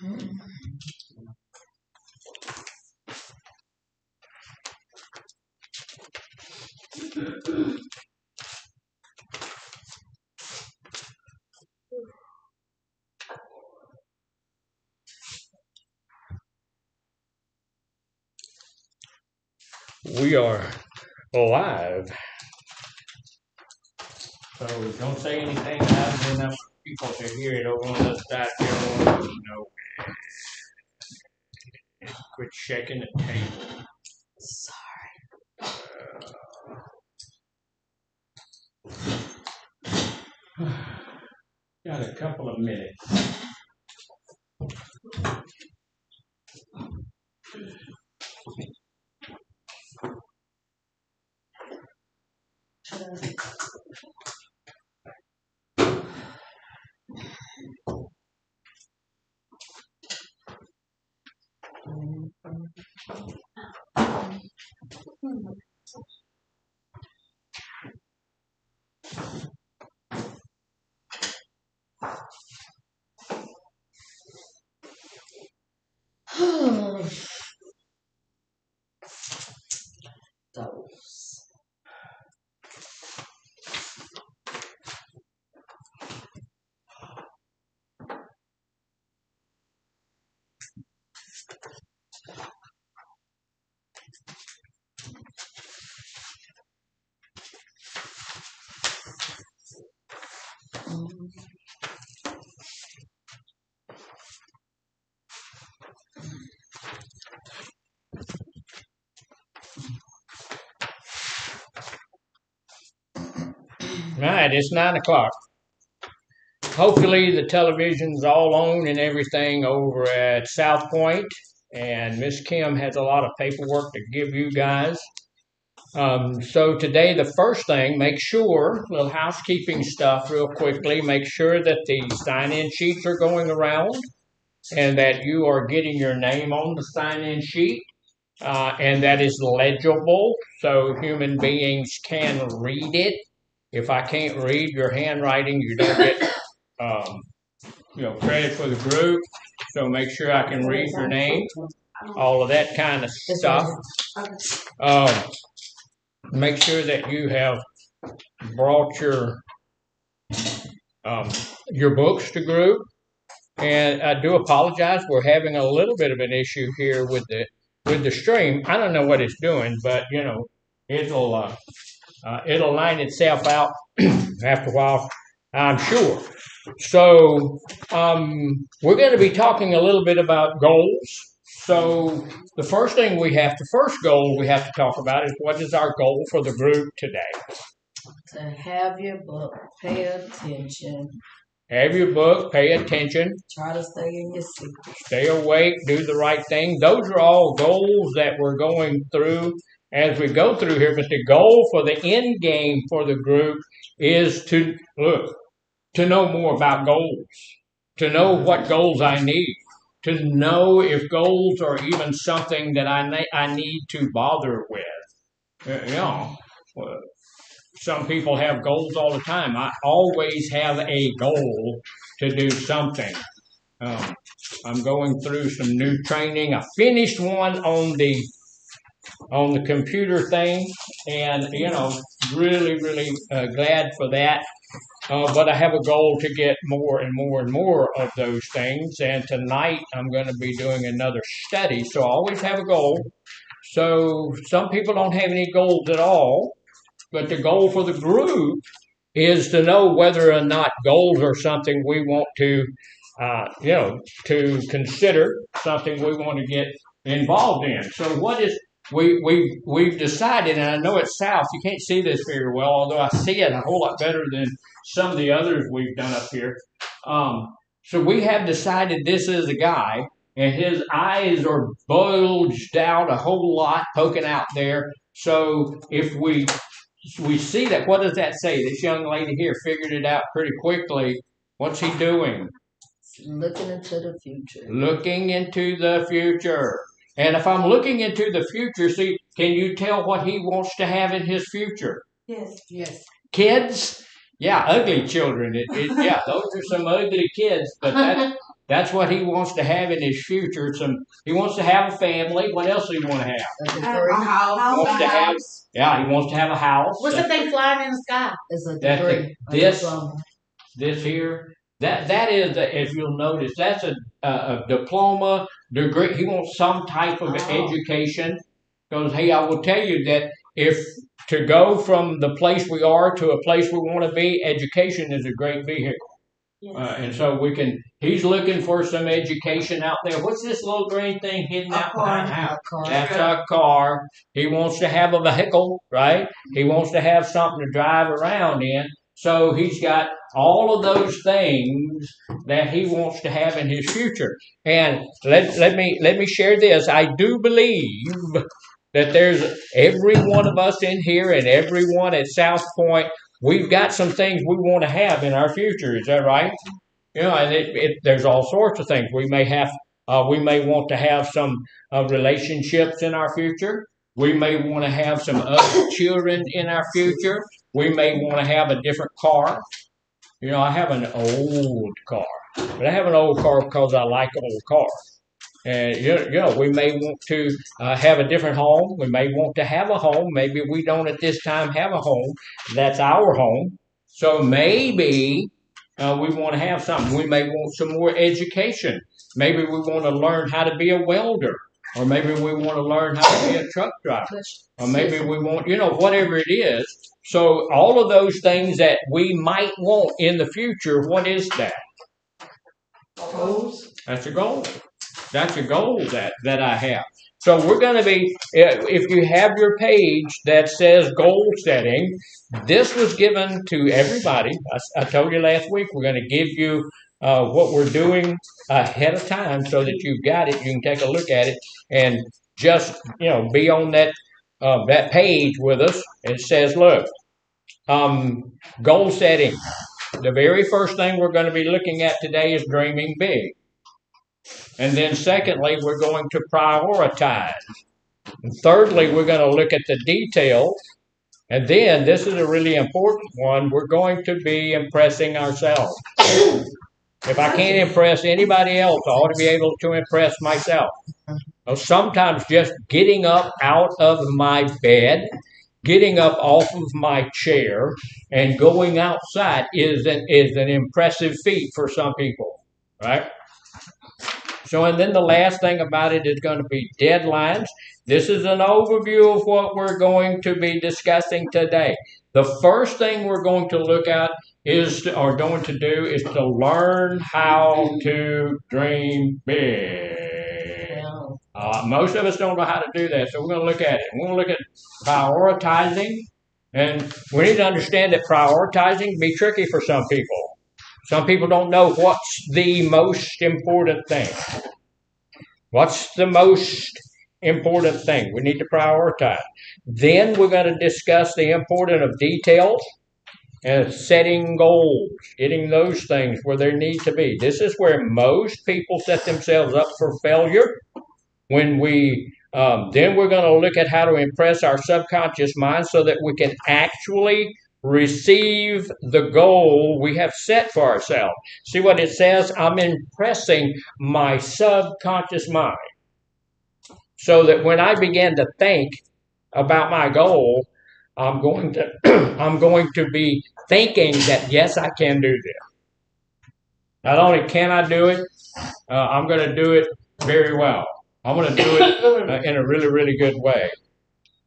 We are live. So don't say anything loud enough for people to hear it over on the other side. Quit shaking the table. Sorry. Got a couple of minutes. Those. All right, it's 9 o'clock. Hopefully the television's all on and everything over at South Point, and Miss Kim has a lot of paperwork to give you guys. So today, the first thing, make sure, little housekeeping stuff real quickly, make sure that the sign-in sheets are going around and that you are getting your name on the sign-in sheet and that is legible so human beings can read it. If I can't read your handwriting, you don't get credit for the group. So make sure I can read your name, all of that kind of stuff. Make sure that you have brought your books to group. And I do apologize. We're having a little bit of an issue here with the stream. I don't know what it's doing, but it'll line itself out after a while, I'm sure. So we're going to be talking a little bit about goals. So the first goal we have to talk about is what is our goal for the group today? To have your book, pay attention. Have your book, pay attention. Try to stay in your seat. Stay awake, do the right thing. Those are all goals that we're going through as we go through here. But the goal for the end game for the group is to know more about goals, to know what goals I need, to know if goals are even something that I need to bother with. Some people have goals all the time. I always have a goal to do something. I'm going through some new training. I finished one on the computer thing, and really glad for that. But I have a goal to get more and more and more of those things. And tonight I'm going to be doing another study. So I always have a goal. So some people don't have any goals at all. But the goal for the group is to know whether or not goals are something we want to, to consider, something we want to get involved in. So what is we've decided, and I know it's south. You can't see this very well, although I see it a whole lot better than some of the others we've done up here. So we have decided this is a guy, and his eyes are bulged out a whole lot, poking out there. So if we see that, what does that say? This young lady here figured it out pretty quickly. What's he doing? Looking into the future. Looking into the future. And if I'm looking into the future, see, can you tell what he wants to have in his future? Yes. Kids? Yeah, ugly children. Yeah, those are some ugly kids, but That's what he wants to have in his future. He wants to have a family. What else do he want to have? A house. He wants to have, yeah, he wants to have a house. What's the thing flying in the sky? It's a That's degree. this here. That is, if you'll notice, that's a diploma degree. He wants some type of education. Because, hey, I will tell you that if to go from the place we are to a place we want to be, education is a great vehicle. Yes. And so he's looking for some education out there. What's this little green thing hidden out behind the house? That's a car. He wants to have a vehicle, right? He wants to have something to drive around in. So he's got all of those things that he wants to have in his future. And let me share this. I do believe that there's every one of us in here and everyone at South Point, we've got some things we want to have in our future. Is that right? You know, and there's all sorts of things. We may want to have some relationships in our future. We may want to have some other children in our future. We may want to have a different car. You know, I have an old car, but I have an old car because I like old cars. And, we may want to have a different home. We may want to have a home. Maybe we don't at this time have a home. That's our home. So maybe we want to have something. We may want some more education. Maybe we want to learn how to be a welder. Or maybe we want to learn how to be a truck driver. Or maybe we want, whatever it is. So all of those things that we might want in the future, what is that? Goals. That's a goal. That's a goal that I have. So we're going to be, if you have your page that says goal setting, this was given to everybody. I told you last week we're going to give you what we're doing ahead of time so that you've got it. You can take a look at it and just, be on that page with us. It says, look, goal setting. The very first thing we're going to be looking at today is dreaming big. And then secondly, we're going to prioritize. And thirdly, we're going to look at the details. And then, this is a really important one, we're going to be impressing ourselves. If I can't impress anybody else, I ought to be able to impress myself. Now, sometimes just getting up out of my bed, getting up off of my chair, and going outside is an impressive feat for some people, right? So, and then the last thing about it is going to be deadlines. This is an overview of what we're going to be discussing today. The first thing we're going to look at is to learn how to dream big. Most of us don't know how to do that, so we're going to look at it. We're going to look at prioritizing, and we need to understand that prioritizing can be tricky for some people. Some people don't know what's the most important thing. What's the most important thing? We need to prioritize. Then we're going to discuss the importance of details and setting goals, getting those things where they need to be. This is where most people set themselves up for failure. Then we're going to look at how to impress our subconscious mind so that we can actually receive the goal we have set for ourselves. See what it says? I'm impressing my subconscious mind so that when I begin to think about my goal, I'm going to be thinking that, yes, I can do this. Not only can I do it, I'm going to do it very well. I'm going to do it in a really, really good way.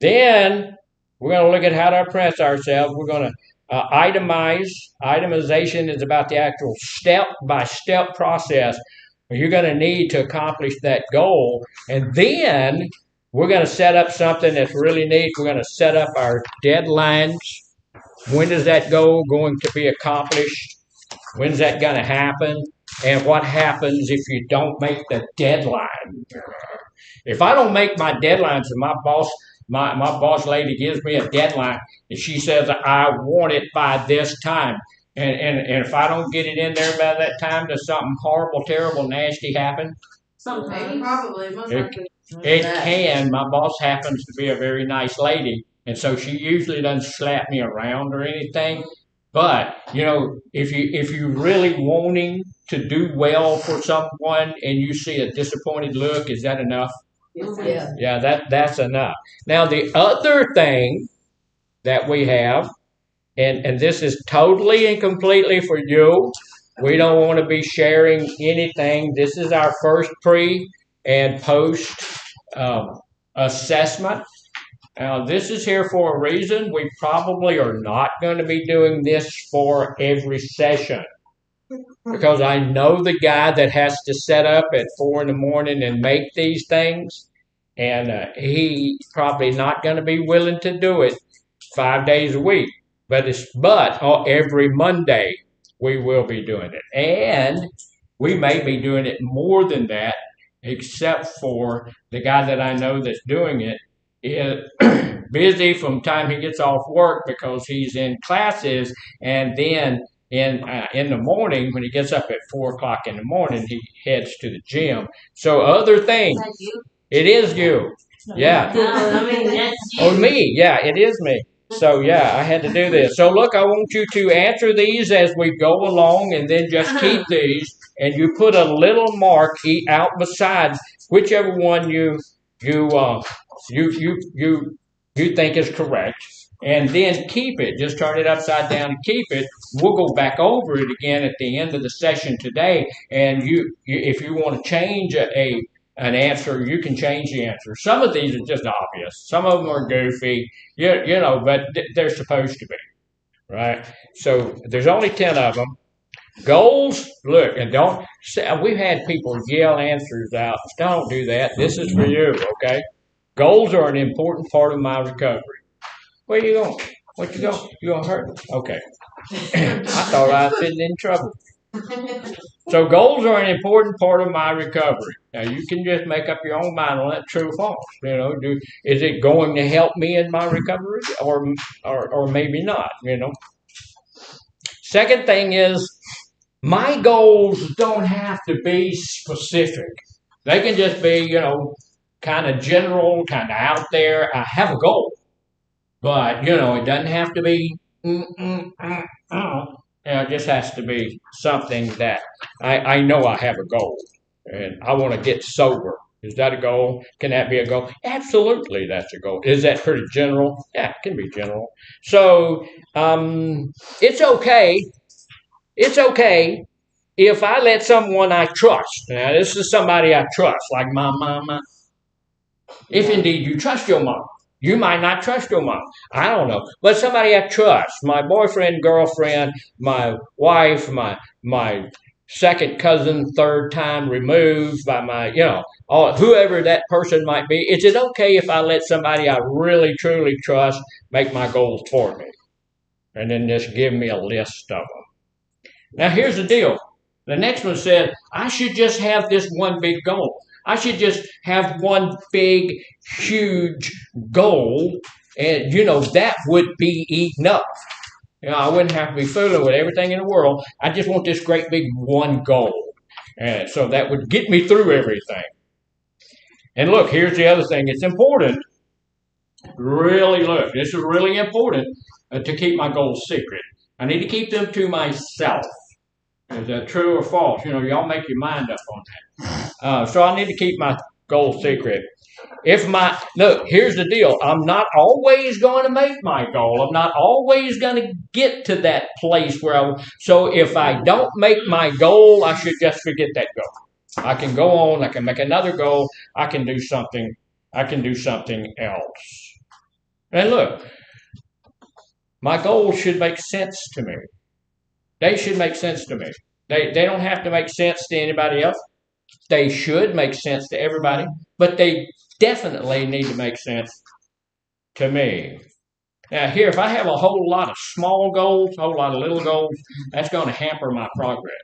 Then we're going to look at how to impress ourselves. We're going to itemize. Itemization is about the actual step-by-step process you're going to need to accomplish that goal. And then we're going to set up something that's really neat. We're going to set up our deadlines. When is that goal going to be accomplished? When's that going to happen? And what happens if you don't make the deadline? If I don't make my deadlines and my boss lady gives me a deadline and she says I want it by this time, and if I don't get it in there by that time, does something horrible, terrible, nasty happen? Sometimes. Probably. It can. My boss happens to be a very nice lady, and so she usually doesn't slap me around or anything. But if you really wanting to do well for someone and you see a disappointed look, is that enough? Yeah. Yeah, that's enough. Now the other thing that we have, and this is totally and completely for you. We don't want to be sharing anything. This is our first pre and post um, assessment. This is here for a reason. We probably are not going to be doing this for every session because I know the guy that has to set up at 4 in the morning and make these things, and he probably not going to be willing to do it 5 days a week. But every Monday we will be doing it, and we may be doing it more than that, except for the guy that I know that's doing it is busy from the time he gets off work because he's in classes, and then in the morning when he gets up at 4 o'clock in the morning, he heads to the gym. So other things. It is you. Yeah. I mean, that's you. Oh, me. Yeah, it is me. So yeah, I had to do this. So look, I want you to answer these as we go along, and then just keep these, and you put a little mark out beside whichever one you you you you you think is correct, and then keep it. Just turn it upside down and keep it. We'll go back over it again at the end of the session today, and if you want to change an answer, you can change the answer. Some of these are just obvious. Some of them are goofy, but they're supposed to be, right? So there's only 10 of them. Goals, look, and don't say, we've had people yell answers out. Don't do that. This is for you, okay? Goals are an important part of my recovery. Where you going? What you going? You gonna hurt? Okay. I thought I was getting in trouble. So goals are an important part of my recovery. Now you can just make up your own mind on that, true or false. Is it going to help me in my recovery, or maybe not? Second thing is, my goals don't have to be specific. They can just be, kind of general, kind of out there. I have a goal, but it doesn't have to be. It just has to be something that I know I have a goal, and I want to get sober. Is that a goal? Can that be a goal? Absolutely, that's a goal. Is that pretty general? Yeah, it can be general. So it's okay. It's okay if I let someone I trust. Now, this is somebody I trust, like my mama. If indeed you trust your mom. You might not trust your mom. I don't know. But somebody I trust, my boyfriend, girlfriend, my wife, my second cousin, third time removed by my, whoever that person might be. Is it okay if I let somebody I really, truly trust make my goals for me? And then just give me a list of them. Now, here's the deal. The next one said, I should just have this one big goal. I should just have one big, huge goal, and that would be enough. I wouldn't have to be fooling with everything in the world. I just want this great big one goal, and so that would get me through everything. And look, here's the other thing. It's important. Really, look, this is really important to keep my goals secret. I need to keep them to myself. Is that true or false? Y'all make your mind up on that. So I need to keep my goal secret. Look, here's the deal. I'm not always going to make my goal. I'm not always going to get to that place so if I don't make my goal, I should just forget that goal. I can go on. I can make another goal. I can do something else. And look, my goals should make sense to me. They should make sense to me. They don't have to make sense to anybody else. They should make sense to everybody, but they definitely need to make sense to me. Now, here, if I have a whole lot of small goals, a whole lot of little goals, that's going to hamper my progress.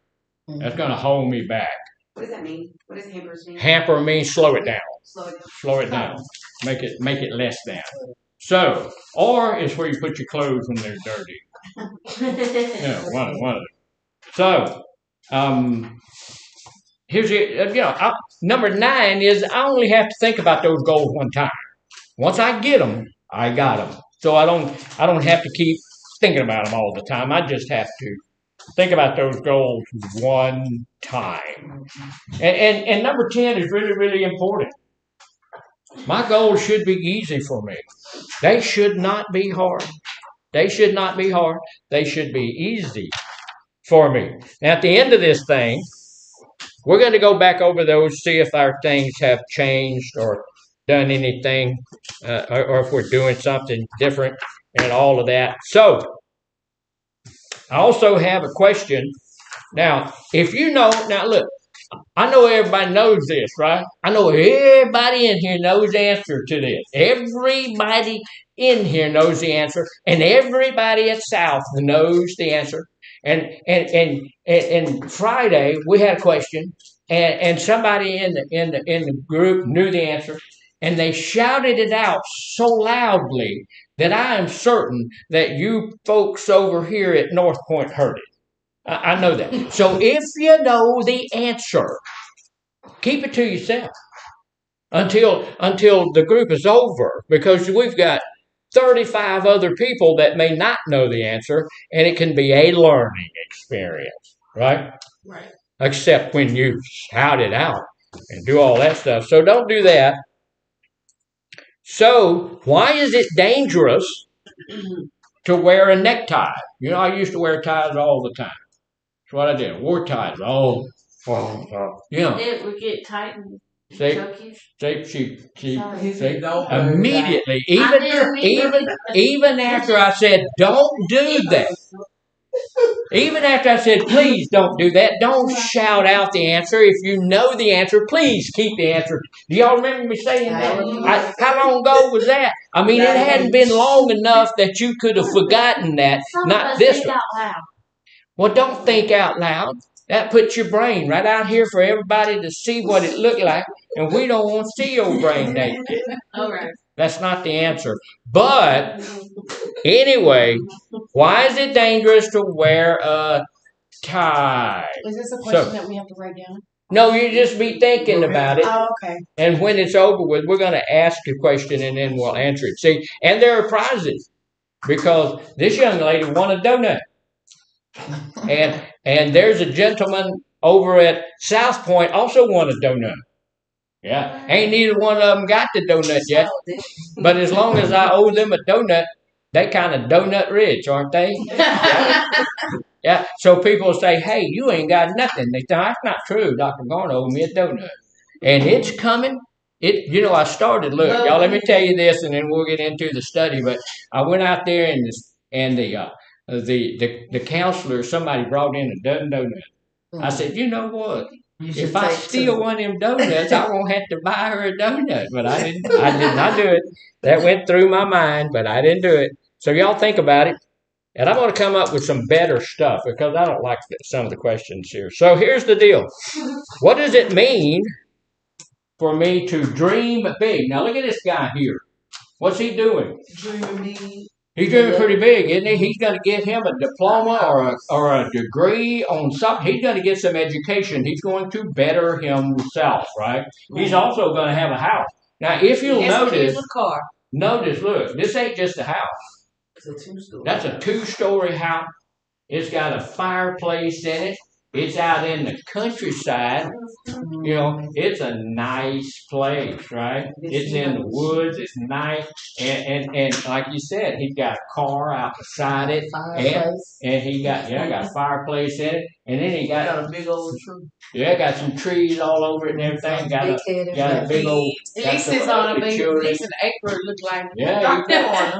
That's going to hold me back. What does that mean? What does hamper mean? Hamper means slow it down. Slow it down. Make it less than. So, or it's where you put your clothes when they're dirty. Yeah, one of them. So, here's number 9 is I only have to think about those goals one time. Once I get them, I got them. So I don't have to keep thinking about them all the time. I just have to think about those goals one time. And number 10 is really, really important. My goals should be easy for me. They should not be hard. They should not be hard. They should be easy for me. Now, at the end of this thing, we're going to go back over those, see if our things have changed or done anything, or if we're doing something different and all of that. So, I also have a question. Now, if you know, now look, I know everybody knows this, right? I know everybody in here knows the answer to this. Everybody in here knows the answer, and everybody at South knows the answer. And Friday we had a question, and somebody in the group knew the answer, and they shouted it out so loudly that I am certain that you folks over here at North Point heard it. I know that. So if you know the answer, keep it to yourself until the group is over, because we've got 35 other people that may not know the answer, and it can be a learning experience, right? Right. Except when you shout it out and do all that stuff. So don't do that. So why is it dangerous to wear a necktie? You know, I used to wear ties all the time. That's what I did. Wore ties. You know. It would get tight and See, choke you. she Sorry. immediately, I didn't mean even after I said, don't do that. Even after I said, please don't do that. Don't shout out the answer. If you know the answer, please keep the answer. Do y'all remember me saying that? How long ago was that? I mean, it hadn't been long enough that you could have forgotten that. Not this one. Out loud. Well, don't think out loud. That puts your brain right out here for everybody to see what it looked like, and we don't want to see your brain naked. All right. That's not the answer. But anyway, why is it dangerous to wear a tie? Is this a question that we have to write down? No, you just be thinking about it. Oh, okay. And when it's over with, we're going to ask a question and then we'll answer it. See, and there are prizes because this young lady won a donut. And there's a gentleman over at South Point also won a donut. Yeah, ain't neither one of them got the donut yet. But as long as I owe them a donut, they kind of donut rich, aren't they? Yeah. So people say, "Hey, you ain't got nothing." They say, "That's not true. Dr. Garner owed me a donut, and it's coming." I started. Look, y'all. Let me tell you this, and then we'll get into the study. But I went out there and the counselor, somebody brought in a dozen donuts. I said, you know what? If I steal one of them donuts, I won't have to buy her a donut. But I did not do it. That went through my mind, but I didn't do it. So y'all think about it. And I'm going to come up with some better stuff because I don't like some of the questions here. So here's the deal. What does it mean for me to dream big? Now look at this guy here. What's he doing? Dreaming. He's dreaming pretty big, isn't he? He's going to get him a diploma or a degree on something. He's going to get some education. He's going to better himself, right? He's also going to have a house. Now, if you'll notice, look, this ain't just a house. It's a two-story. That's a two-story house. It's got a fireplace in it. It's out in the countryside. You know, it's a nice place, right? It's in the woods. It's nice. And like you said, he's got a car out beside it. And he got a fireplace in it. And then he got a big old tree. Yeah, got some trees all over it and everything. Got a big old. At least it's on a big, at least an acre look like. Yeah.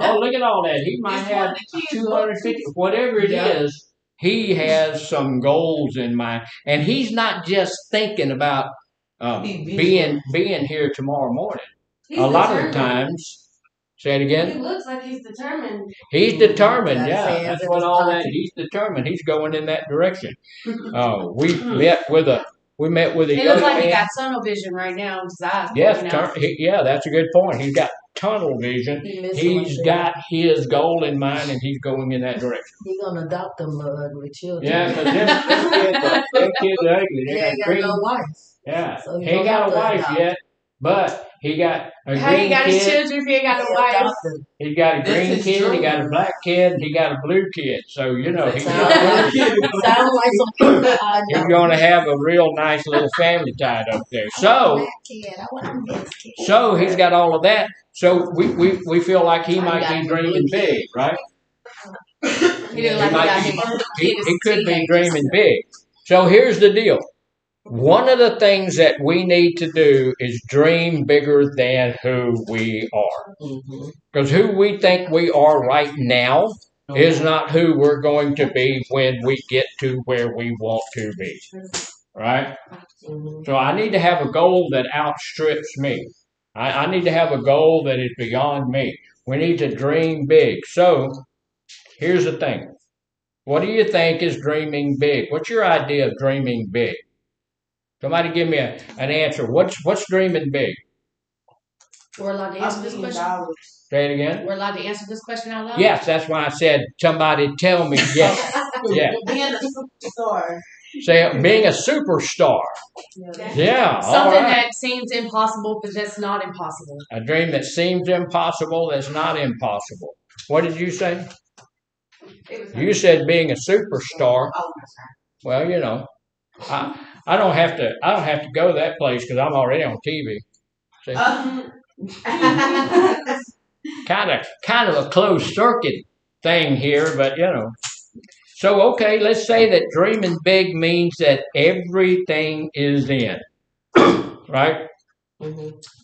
Oh, look at all that. He might have 250, whatever it is. He has some goals in mind, and he's not just thinking about being here tomorrow morning. A lot of the times, say it again. He looks like he's determined. He's determined, yeah. That's what all that. He's determined. He's going in that direction. We met with a young man. It looks like he got tunnel vision right now. His eyes. Yes, that's a good point. He's got tunnel vision. He's got his goal in mind, and he's going in that direction. He's gonna adopt them ugly children. Yeah, because them kids are ugly. He ain't got no wife. Yeah, So he ain't got a wife yet, but He got a How you green got his kid. children if you ain't got no wife? Adopted. He got a That's green his kid. He dream. got a black kid. He got a blue kid. So you know he's Sound like some people I he's know. going to have a real nice little family tied up there. So he's got all of that. So we feel like he might be dreaming big, right? He didn't He like he might got be. him. He could be dreaming big. So here's the deal. One of the things that we need to do is dream bigger than who we are. Because who we think we are right now is not who we're going to be when we get to where we want to be. Right? So I need to have a goal that outstrips me. I need to have a goal that is beyond me. We need to dream big. So here's the thing. What do you think is dreaming big? What's your idea of dreaming big? Somebody give me an answer. What's dreaming big? We're allowed to answer this question. Say it again. We're allowed to answer this question out loud. Yes, that's why I said somebody tell me. Yes, yeah. Being a superstar. Say being a superstar. Yeah, all Something right. that seems impossible, but that's not impossible. A dream that seems impossible, that's not impossible. What did you say? You said being a superstar. Well, you know, I don't have to go to that place because I'm already on TV. See? Kind of a closed circuit thing here, but you know. So okay, let's say that dreaming big means that everything is in, right?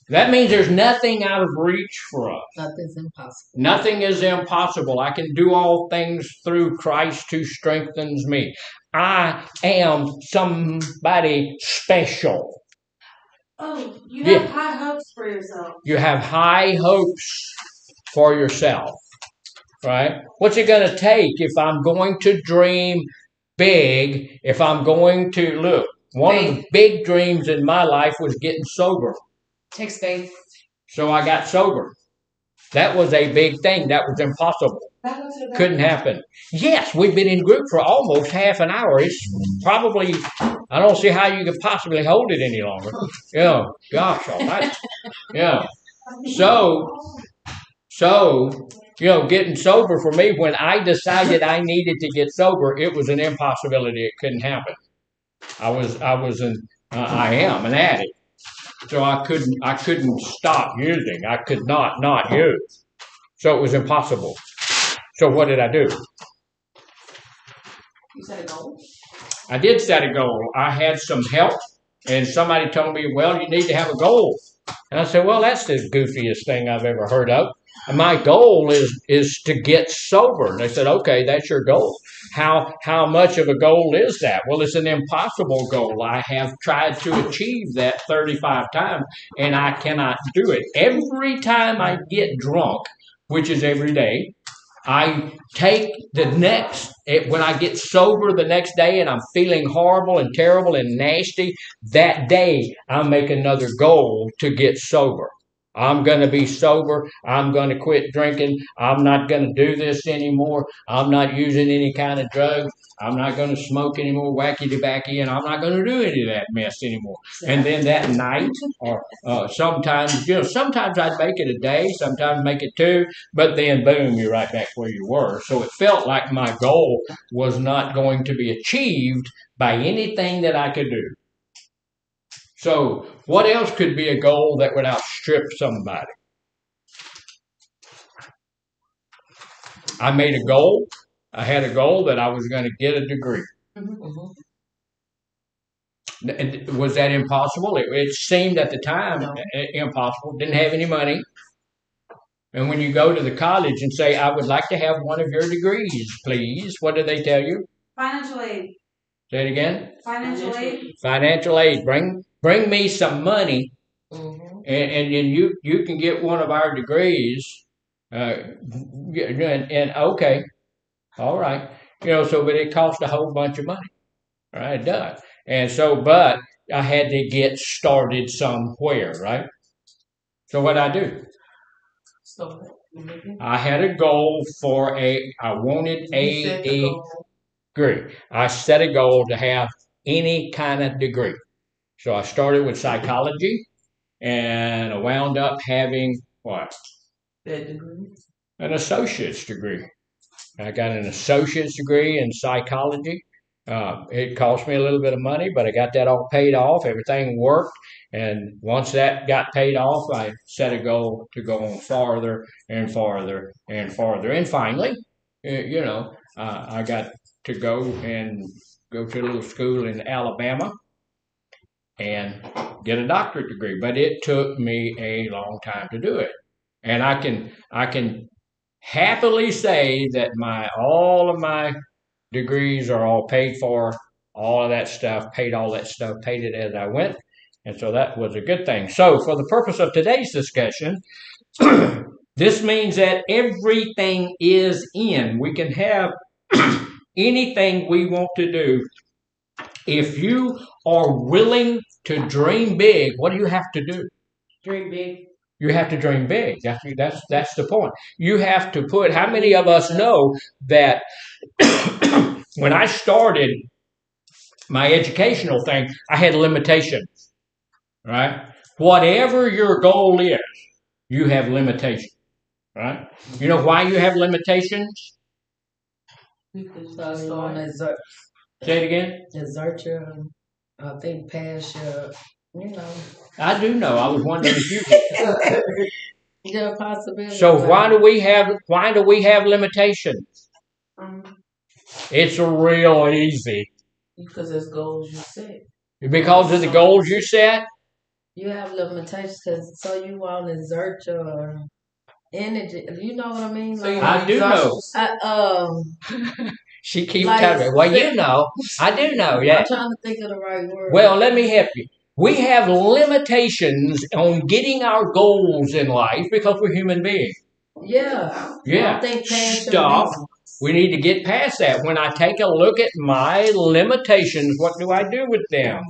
That means there's nothing out of reach for us. Nothing's impossible. Nothing is impossible. I can do all things through Christ who strengthens me. I am somebody special. Oh, you have high hopes for yourself. You have high hopes for yourself, right? What's it going to take if I'm going to dream big? If I'm going to look, one of the big dreams in my life was getting sober. Takes faith. So I got sober. That was a big thing. That was impossible. Couldn't happen. Yes, we've been in group for almost half an hour. It's probably, I don't see how you could possibly hold it any longer. Yeah, gosh almighty. Yeah. So, you know, getting sober for me, when I decided I needed to get sober, it was an impossibility. It couldn't happen. I am an addict. So I couldn't stop using. I could not use. So it was impossible. So what did I do? You set a goal? I did set a goal. I had some help, and somebody told me, well, you need to have a goal. And I said, well, that's the goofiest thing I've ever heard of. And my goal is to get sober. And they said, okay, that's your goal. How much of a goal is that? Well, it's an impossible goal. I have tried to achieve that 35 times, and I cannot do it. Every time I get drunk, which is every day, I take when I get sober the next day and I'm feeling horrible and terrible and nasty, that day I make another goal to get sober. I'm going to be sober. I'm going to quit drinking. I'm not going to do this anymore. I'm not using any kind of drugs. I'm not going to smoke anymore, wacky-de-backy, and I'm not going to do any of that mess anymore. And then that night, or sometimes I'd make it a day, sometimes make it two, but then boom, you're right back where you were. So it felt like my goal was not going to be achieved by anything that I could do. So what else could be a goal that would outstrip somebody? I made a goal. I had a goal that I was going to get a degree. Was that impossible? It seemed at the time impossible. Didn't have any money. And when you go to the college and say, I would like to have one of your degrees, please, what do they tell you? Financial aid. Say it again. Financial aid. Financial aid. Bring me some money, and then you can get one of our degrees. And okay, all right, so but it cost a whole bunch of money. All right, it does. And so, but I had to get started somewhere, right? So what I do? I had a goal I wanted a degree. I set a goal to have any kind of degree. So I started with psychology, and I wound up having what? That degree. An associate's degree. I got an associate's degree in psychology. It cost me a little bit of money, but I got that all paid off. Everything worked. And once that got paid off, I set a goal to go on farther and farther and farther. And finally, I got to go to a little school in Alabama and get a doctorate degree. But it took me a long time to do it. And I can happily say that all of my degrees are all paid for, all of that stuff, paid all that stuff, paid it as I went. And so that was a good thing. So for the purpose of today's discussion, this means that everything is in. We can have anything we want to do. If you are willing to dream big, what do you have to do? Dream big. You have to dream big. That's the point. You have to put. How many of us know that when I started my educational thing, I had limitations, right? Whatever your goal is, you have limitations, right? You know why you have limitations? So you want to exert. Say it again. Exert your, I think, past your, I do know. I was wondering if you did. Your possibility. So why do we have limitations? It's real easy. Because it's goals you set. Because of the goals you set? You have limitations because so you want to exert your energy. You know what I mean? Like, I do know. She keeps telling me, well, you know. I do know, yeah. I'm trying to think of the right word. Well, let me help you. We have limitations on getting our goals in life because we're human beings. Yeah. Yeah. Stop. We need to get past that. When I take a look at my limitations, what do I do with them?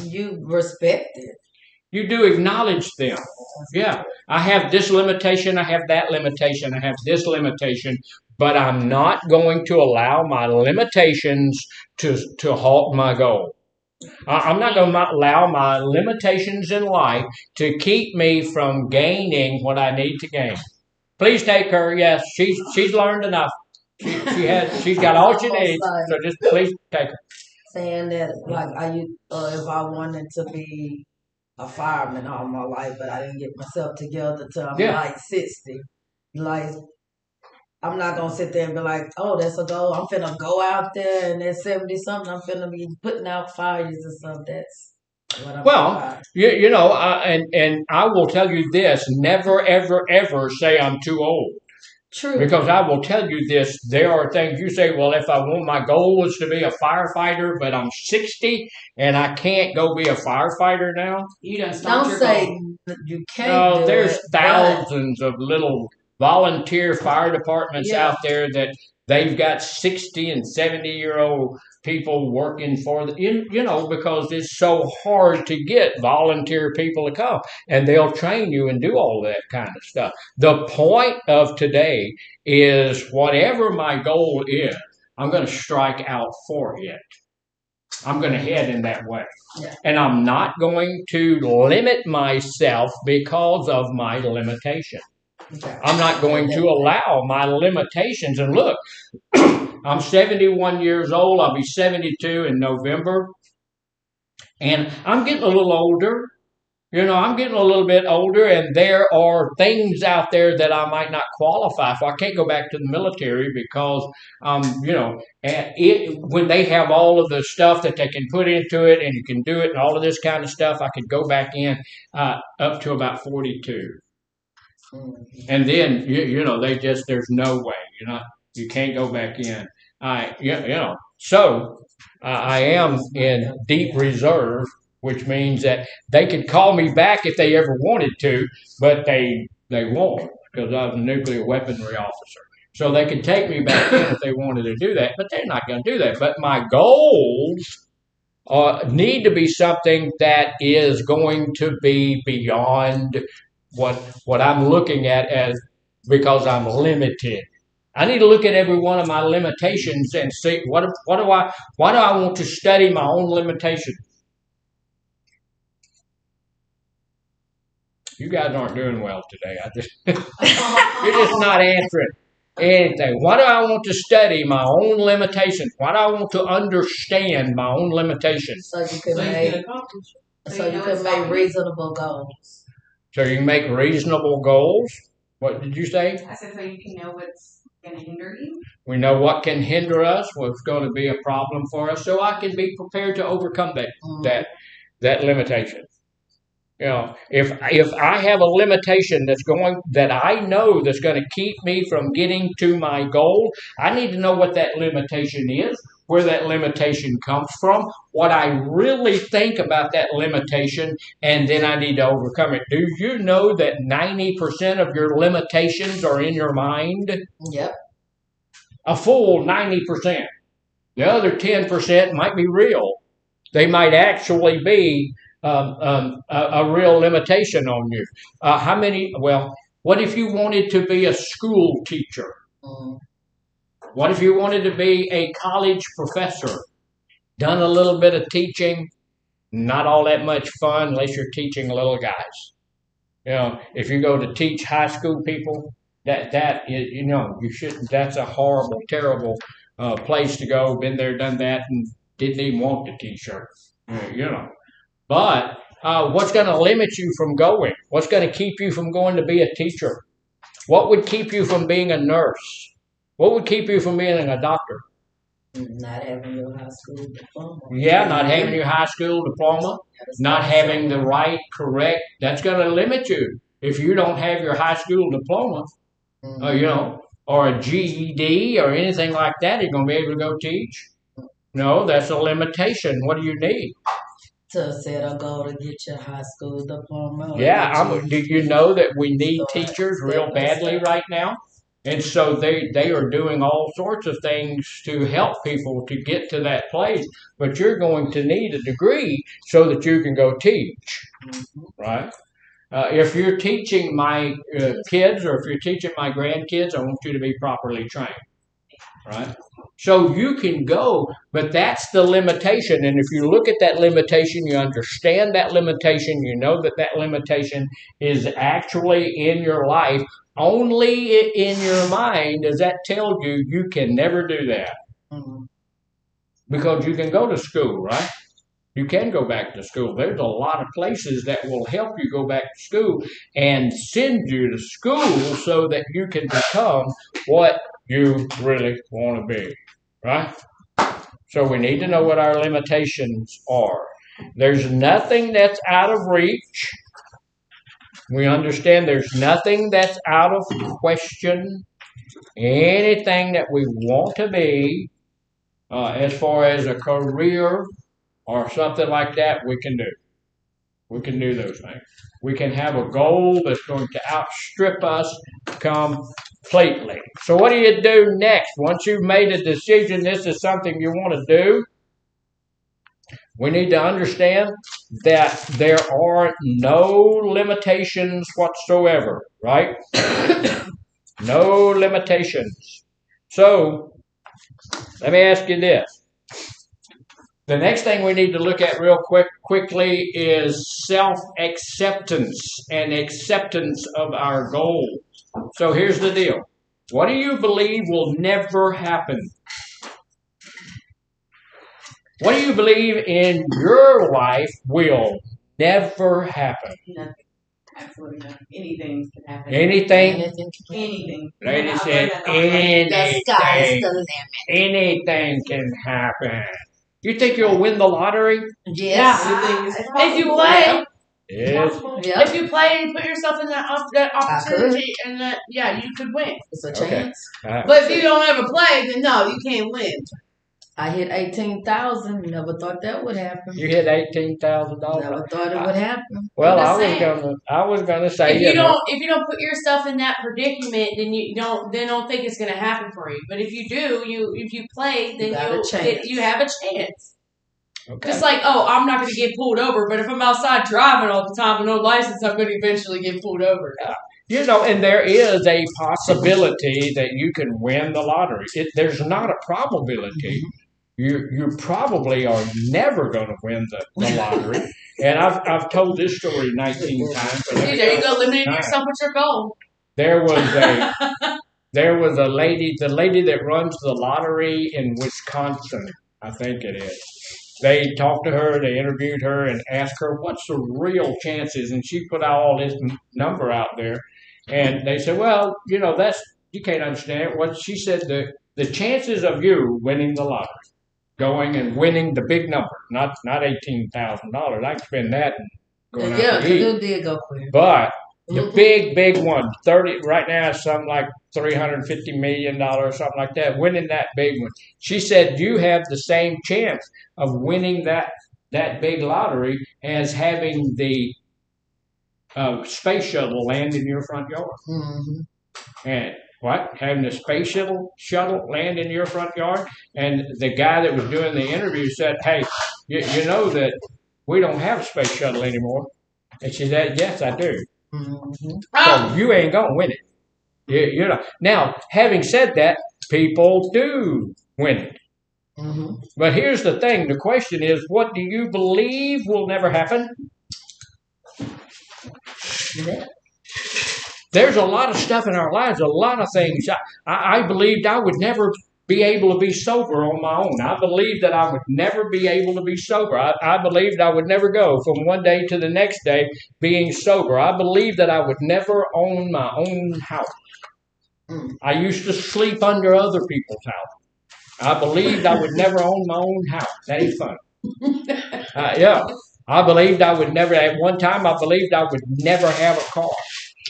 You respect it. You do acknowledge them. Yeah. I have this limitation. I have that limitation. I have this limitation. But I'm not going to allow my limitations to halt my goal. I'm not going to allow my limitations in life to keep me from gaining what I need to gain. Please take her. Yes, she's learned enough. She's got all she needs. So just please take her. Saying that, like, if I wanted to be a fireman all my life, but I didn't get myself together till I'm like 60. Like, I'm not going to sit there and be like, oh, that's a goal. I'm finna go out there and at 70 something, I'm finna be putting out fires or something. That's what I'm about. And I will tell you this, never, ever, ever say I'm too old. True. Because I will tell you this, there are things you say, well, if I want, my goal is to be a firefighter, but I'm 60 and I can't go be a firefighter now. You don't say you can't. No, there's thousands of little volunteer fire departments out there that they've got 60 and 70-year-old people working for because it's so hard to get volunteer people to come, and they'll train you and do all that kind of stuff. The point of today is whatever my goal is, I'm going to strike out for it. I'm going to head in that way. Yeah. And I'm not going to limit myself because of my limitation. Okay. I'm not going to allow my limitations. And look, I'm 71 years old. I'll be 72 in November. And I'm getting a little older. I'm getting a little bit older, and there are things out there that I might not qualify for. I can't go back to the military because, when they have all of the stuff that they can put into it and you can do it and all of this kind of stuff, I could go back in up to about 42. And then, there's no way, you can't go back in. So I am in deep reserve, which means that they could call me back if they ever wanted to, but they won't because I was a nuclear weaponry officer. So they could take me back in if they wanted to do that, but they're not going to do that. But my goals need to be something that is going to be beyond what I'm looking at as because I'm limited. I need to look at every one of my limitations and see why do I want to study my own limitations? You guys aren't doing well today. You're just not answering anything. Why do I want to study my own limitations? Why do I want to understand my own limitations? So you can make reasonable goals. So you can make reasonable goals. What did you say? I said so you can know what's going to hinder you. We know what can hinder us, what's going to be a problem for us, so I can be prepared to overcome that limitation. You know, if I have a limitation that I know that's going to keep me from getting to my goal, I need to know what that limitation is, where that limitation comes from, what I really think about that limitation, and then I need to overcome it. Do you know that 90% of your limitations are in your mind? Yep. A full 90%. The other 10% might be real. They might actually be a real limitation on you. What if you wanted to be a school teacher? What if you wanted to be a college professor? Done a little bit of teaching, not all that much fun unless you're teaching little guys. You know, if you go to teach high school people, you shouldn't. That's a horrible, terrible place to go. Been there, done that, and didn't even want the T-shirt. You know. But what's going to limit you from going? What's going to keep you from going to be a teacher? What would keep you from being a nurse? What would keep you from being a doctor? Not having your high school diploma. Yeah, not having your high school diploma, not having the right, correct. That's going to limit you. If you don't have your high school diploma, or a GED or anything like that, you're going to be able to go teach? No, that's a limitation. What do you need? To set a goal to get your high school diploma. Yeah, do you know that we need teachers real badly right now? And so they are doing all sorts of things to help people to get to that place. But you're going to need a degree so that you can go teach, right? If you're teaching my kids or if you're teaching my grandkids, I want you to be properly trained, right? So you can go, but that's the limitation. And if you look at that limitation, you understand that limitation, you know that limitation is actually in your life. Only in your mind does that tell you you can never do that. Because you can go to school, right? You can go back to school. There's a lot of places that will help you go back to school and send you to school so that you can become what you really want to be, right? So we need to know what our limitations are. There's nothing that's out of reach. We understand there's nothing that's out of question. Anything that we want to be, as far as a career or something like that, we can do. We can do those things. We can have a goal that's going to outstrip us completely. So what do you do next? Once you've made a decision, this is something you want to do, we need to understand that there are no limitations whatsoever, right? No limitations. So, let me ask you this. The next thing we need to look at real quickly is self-acceptance and acceptance of our goals. So here's the deal. What do you believe will never happen? What do you believe in your life will never happen? Nothing. Absolutely nothing. Anything can happen. Anything? Anything. Lady said anything. The sky's the limit. Anything can happen. You think you'll win the lottery? Yes. If you play. Yes. Yep. If you play and put yourself in that opportunity, and that, you could win. It's a chance. Okay. But if you don't ever play, then no, you can't win. I hit 18,000. Never thought that would happen. You hit $18,000. Never thought it would happen. Well, I'm I was gonna say if you don't put yourself in that predicament, then you don't think it's gonna happen for you. But if you do, if you play, then you have a chance. Okay. Just like, I'm not gonna get pulled over, but if I'm outside driving all the time with no license, I'm gonna eventually get pulled over. And there is a possibility that you can win the lottery. There's not a probability. You probably are never going to win the lottery. And I've told this story 19 times. See, there you go, limiting yourself with your goal. There was a lady, the lady that runs the lottery in Wisconsin, I think it is. They talked to her, they interviewed her, and asked her what's the real chances, and she put out all this number out there, and they said, well, you can't understand it. What she said, the chances of you winning the lottery, going and winning the big number, not $18,000. I can spend that and going out to eat. Yeah, did go quick. But the big one, 30 right now, is something like $350 million, something like that. Winning that big one, she said, you have the same chance of winning that big lottery as having the space shuttle land in your front yard. Mm-hmm. And what? Having the space shuttle land in your front yard? And the guy that was doing the interview said, hey, you know that we don't have a space shuttle anymore? And she said, yes, I do. Mm-hmm. So you ain't going to win it. Now, having said that, people do win it. Mm-hmm. But here's the thing. The question is, what do you believe will never happen? Yeah. There's a lot of stuff in our lives, a lot of things. I believed I would never be able to be sober on my own. I believed that I would never be able to be sober. I believed I would never go from one day to the next day being sober. I believed that I would never own my own house. I used to sleep under other people's house. I believed I would never own my own house. That is fun. Yeah. I believed I would never, at one time, I believed I would never have a car.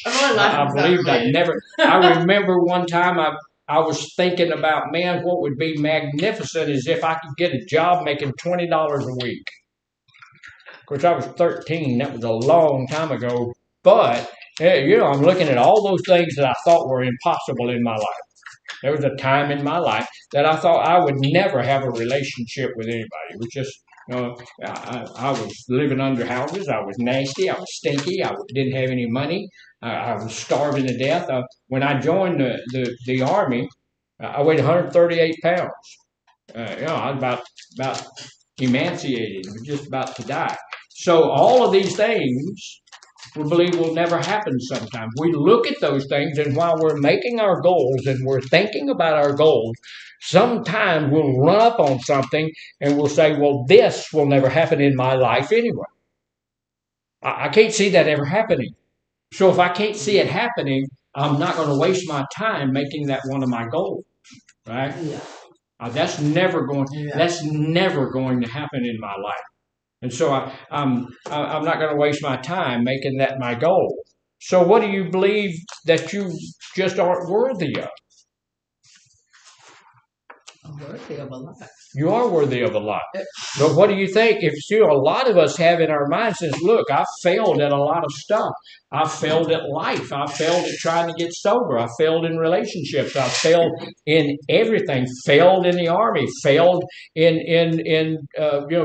I believed I'd never. I remember one time I was thinking about, man, what would be magnificent is if I could get a job making $20 a week. Of course, I was 13. That was a long time ago. But, I'm looking at all those things that I thought were impossible in my life. There was a time in my life that I thought I would never have a relationship with anybody. It was just, I was living under houses. I was nasty. I was stinky. I didn't have any money. I was starving to death. When I joined the Army, I weighed 138 pounds. I was about emaciated, just about to die. So all of these things we believe will never happen sometimes. We look at those things, and while we're making our goals and we're thinking about our goals, sometimes we'll run up on something and we'll say, well, this will never happen in my life anyway. I can't see that ever happening. So if I can't see it happening, I'm not going to waste my time making that one of my goals, right? Yeah. That's never going to happen in my life. And so I'm not going to waste my time making that my goal. So what do you believe that you just aren't worthy of? I'm worthy of a lot. You are worthy of a lot. But what do you think? If a lot of us have in our minds says, look, I failed at a lot of stuff. I failed at life. I failed at trying to get sober. I failed in relationships. I failed in everything. Failed in the Army. Failed in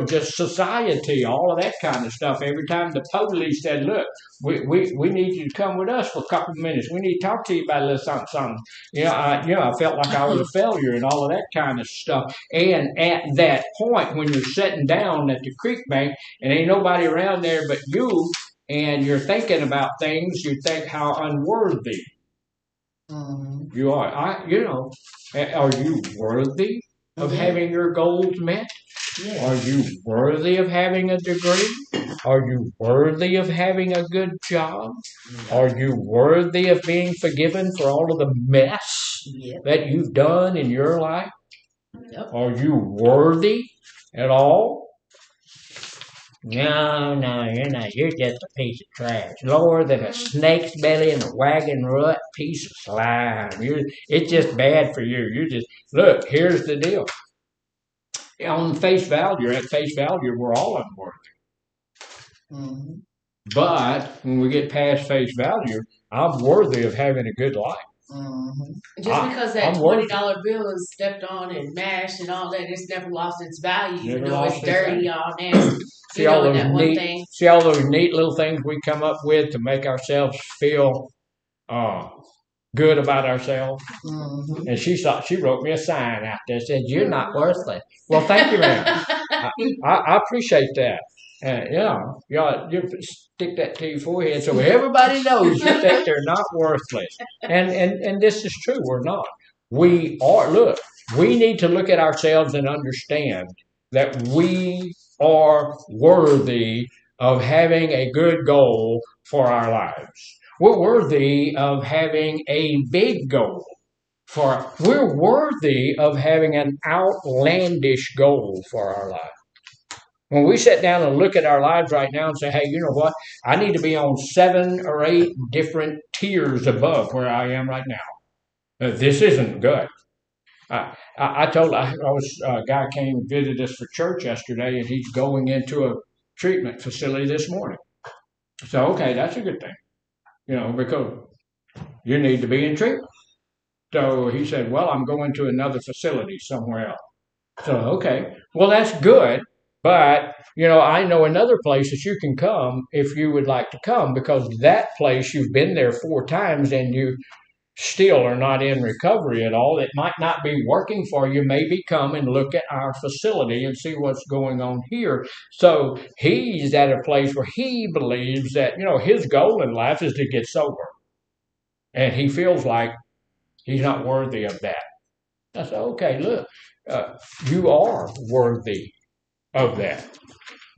just society. All of that kind of stuff. Every time the police said, look, we need you to come with us for a couple of minutes. We need to talk to you about a little something. I felt like I was a failure and all of that kind of stuff. And at that point, when you're sitting down at the creek bank and ain't nobody around there but you, and you're thinking about things, you think how unworthy you are. Are you worthy of having your goals met? Yes. Are you worthy of having a degree? Are you worthy of having a good job? Yes. Are you worthy of being forgiven for all of the mess that you've done in your life? Yep. Are you worthy at all? No, you're not. You're just a piece of trash. Lower than a snake's belly in a wagon rut, piece of slime. It's just bad for you. Look, here's the deal. On face value, we're all unworthy. Mm-hmm. But when we get past face value, I'm worthy of having a good life. Mm-hmm. Just because that $20 bill is stepped on and mashed and all that, it's never lost its value. Even though it's dirty, all nasty. See all those neat little things we come up with to make ourselves feel good about ourselves. Mm-hmm. And she wrote me a sign out there that said, "You're not worthless." Well, thank you, ma'am. I appreciate that. You stick that to your forehead so everybody knows you think they're not worthless. And this is true. We're not. We are. Look, we need to look at ourselves and understand that we are worthy of having a good goal for our lives. We're worthy of having a big goal. We're worthy of having an outlandish goal for our lives. When we sit down and look at our lives right now and say, hey, you know what? I need to be on 7 or 8 different tiers above where I am right now. This isn't good. I told I was a guy came and visited us for church yesterday, and he's going into a treatment facility this morning. So okay, that's a good thing, because you need to be in treatment. So he said, well, I'm going to another facility somewhere else. So okay, well that's good, but I know another place that you can come if you would like to come, because that place you've been there 4 times and you still are not in recovery at all. It might not be working for you. Maybe come and look at our facility and see what's going on here. So he's at a place where he believes that, his goal in life is to get sober. And he feels like he's not worthy of that. I said, okay, look, you are worthy of that.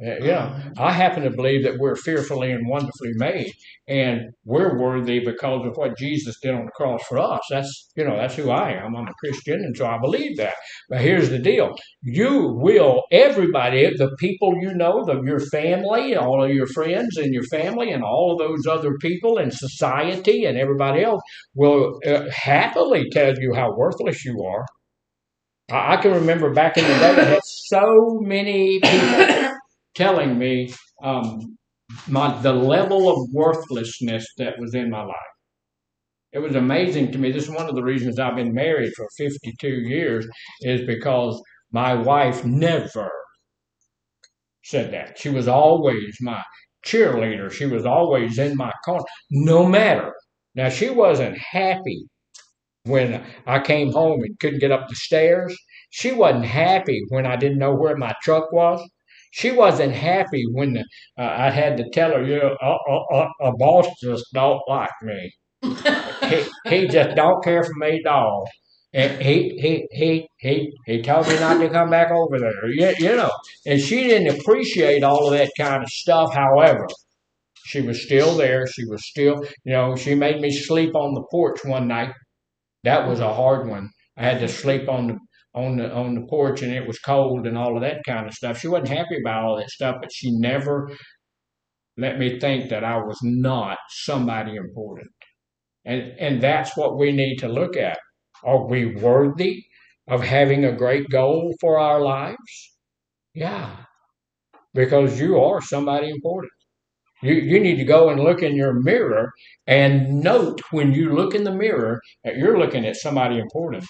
I happen to believe that we're fearfully and wonderfully made, and we're worthy because of what Jesus did on the cross for us. That's who I am. I'm a Christian, and so I believe that. But here's the deal. Everybody, the people your family, all of your friends and your family and all of those other people in society and everybody else will happily tell you how worthless you are. I can remember back in the day, I had so many people telling me the level of worthlessness that was in my life. It was amazing to me. This is one of the reasons I've been married for 52 years, is because my wife never said that. She was always my cheerleader. She was always in my corner, no matter. Now, she wasn't happy when I came home and couldn't get up the stairs. She wasn't happy when I didn't know where my truck was. She wasn't happy when I had to tell her, a boss just don't like me. he just don't care for me at all. And he told me not to come back over there. And she didn't appreciate all of that kind of stuff. However, she was still there. She was still, she made me sleep on the porch one night. That was a hard one. I had to sleep on the porch, and it was cold and all of that kind of stuff. She wasn't happy about all that stuff, but she never let me think that I was not somebody important. And that's what we need to look at. Are we worthy of having a great goal for our lives? Yeah, because you are somebody important. You need to go and look in your mirror and note when you look in the mirror that you're looking at somebody important.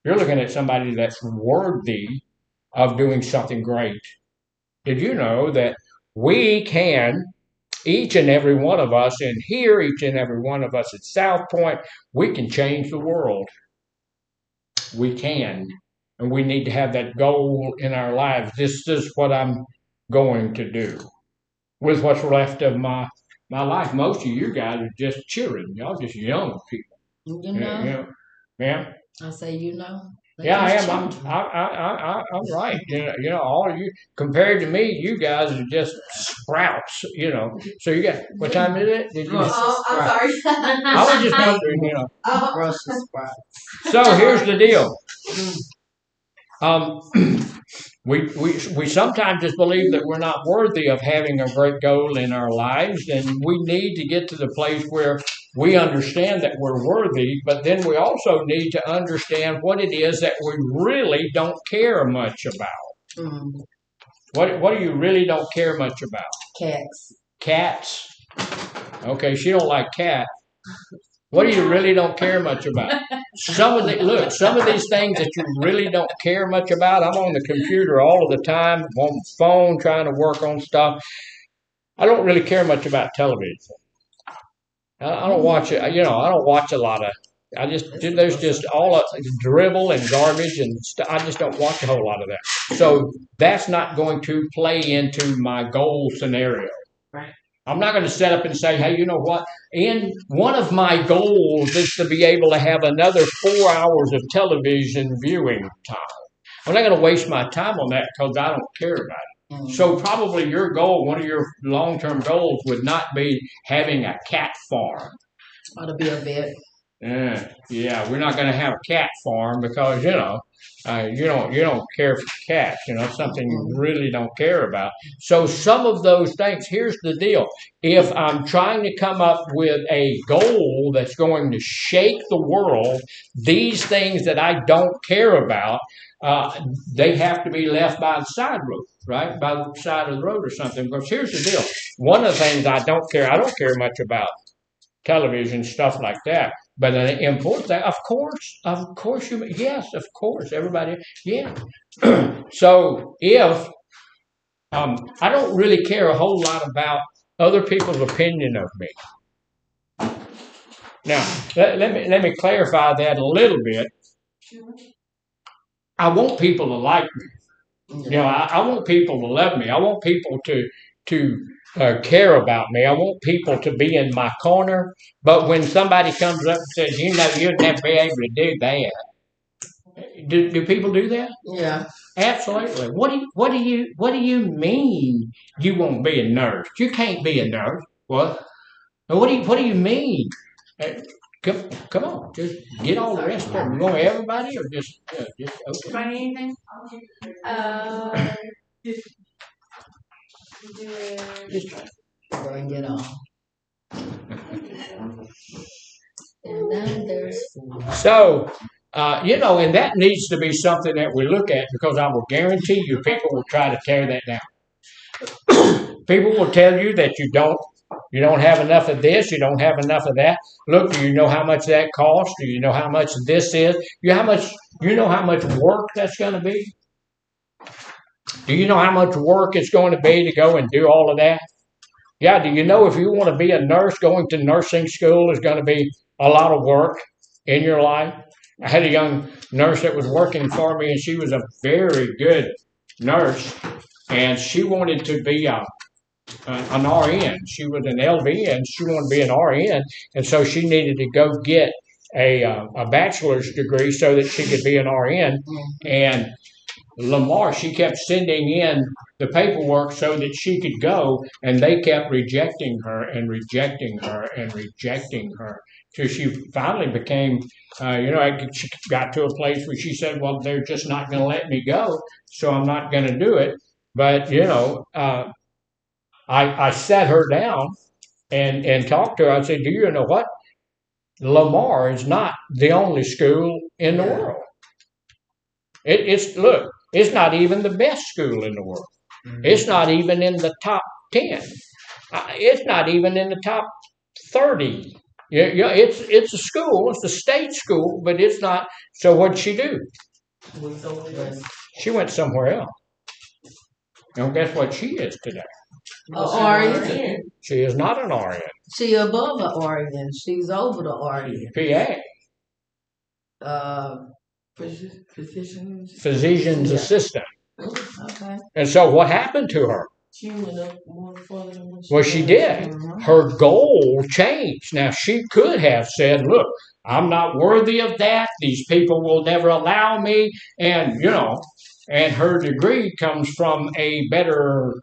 You're looking at somebody that's worthy of doing something great. Did you know that we can, each and every one of us in here, each and every one of us at South Point, we can change the world. We can. And we need to have that goal in our lives. This is what I'm going to do with what's left of my life. Most of you guys are just children. Y'all just young people. Ma'am? I say, Yeah, I am. I'm right. All of you, compared to me, you guys are just sprouts. So you got, what time is it? Did you? I'm sorry. I was just wondering. Brussels sprouts. So here's the deal. We sometimes just believe that we're not worthy of having a great goal in our lives, and we need to get to the place where we understand that we're worthy, but then we also need to understand what it is that we really don't care much about. Mm. What do you really don't care much about? Cats. Cats? Okay, she don't like cats. What do you really don't care much about? Some of these things that you really don't care much about. I'm on the computer all of the time, I'm on the phone trying to work on stuff. I don't really care much about television. I don't watch it. You know, I don't watch a lot of. There's just all of dribble and garbage and I just don't watch a whole lot of that. So that's not going to play into my goal scenario. Right. I'm not going to set up and say, hey, you know what? In one of my goals is to be able to have another 4 hours of television viewing time. I'm not going to waste my time on that because I don't care about it. Mm-hmm. So probably your goal, one of your long-term goals, would not be having a cat farm. Ought to be a vet. Yeah, we're not going to have a cat farm because you don't care for cats. You know, something you really don't care about. So some of those things. Here's the deal: if I'm trying to come up with a goal that's going to shake the world, these things that I don't care about, they have to be left by the side road, right? By the side of the road or something. Because here's the deal: one of the things I don't care much about television, stuff like that. But an important thing, of course, yes, of course, everybody, yeah. So if I don't really care a whole lot about other people's opinion of me. Now, let me clarify that a little bit. I want people to like me. You know, I want people to love me. I want people to care about me. I want people to be in my corner. But when somebody comes up and says, you know, you'd never be able to do that. Do people do that? Yeah. Absolutely. What do you mean you won't be a nurse? You can't be a nurse. What? What do you mean? Come on, just get all the rest of them. You want everybody or just okay? Find anything? Bring it on. And then there's food. So, and that needs to be something that we look at because I will guarantee you people will try to tear that down. People will tell you that you don't have enough of this, you don't have enough of that. Look, do you know how much that costs? Do you know how much this is? You know how much work that's going to be? Do you know how much work it's going to be to go and do all of that? Yeah, do you know if you want to be a nurse, going to nursing school is going to be a lot of work in your life? I had a young nurse that was working for me, and she was a very good nurse, and she wanted to be an RN. She was an LV, and she wanted to be an RN, and so she needed to go get a bachelor's degree so that she could be an RN. And Lamar, she kept sending in the paperwork so that she could go, and they kept rejecting her and rejecting her and rejecting her. So she finally became, she got to a place where she said, well, they're just not going to let me go, so I'm not going to do it. But, I sat her down and talked to her. I said, do you know what? Lamar is not the only school in the world. It's not even the best school in the world. Mm-hmm. It's not even in the top 10. It's not even in the top 30. It's a school. It's a state school, but it's not. So what'd she do? She went somewhere else. And guess what she is today? RN. She is not an RN. She above the RN. She's over the RN. PA. Physician's assistant. Okay. And so what happened to her? She went up more further than what Well, she did. Her goal changed. Now, she could have said, look, I'm not worthy of that. These people will never allow me. And, and her degree comes from a better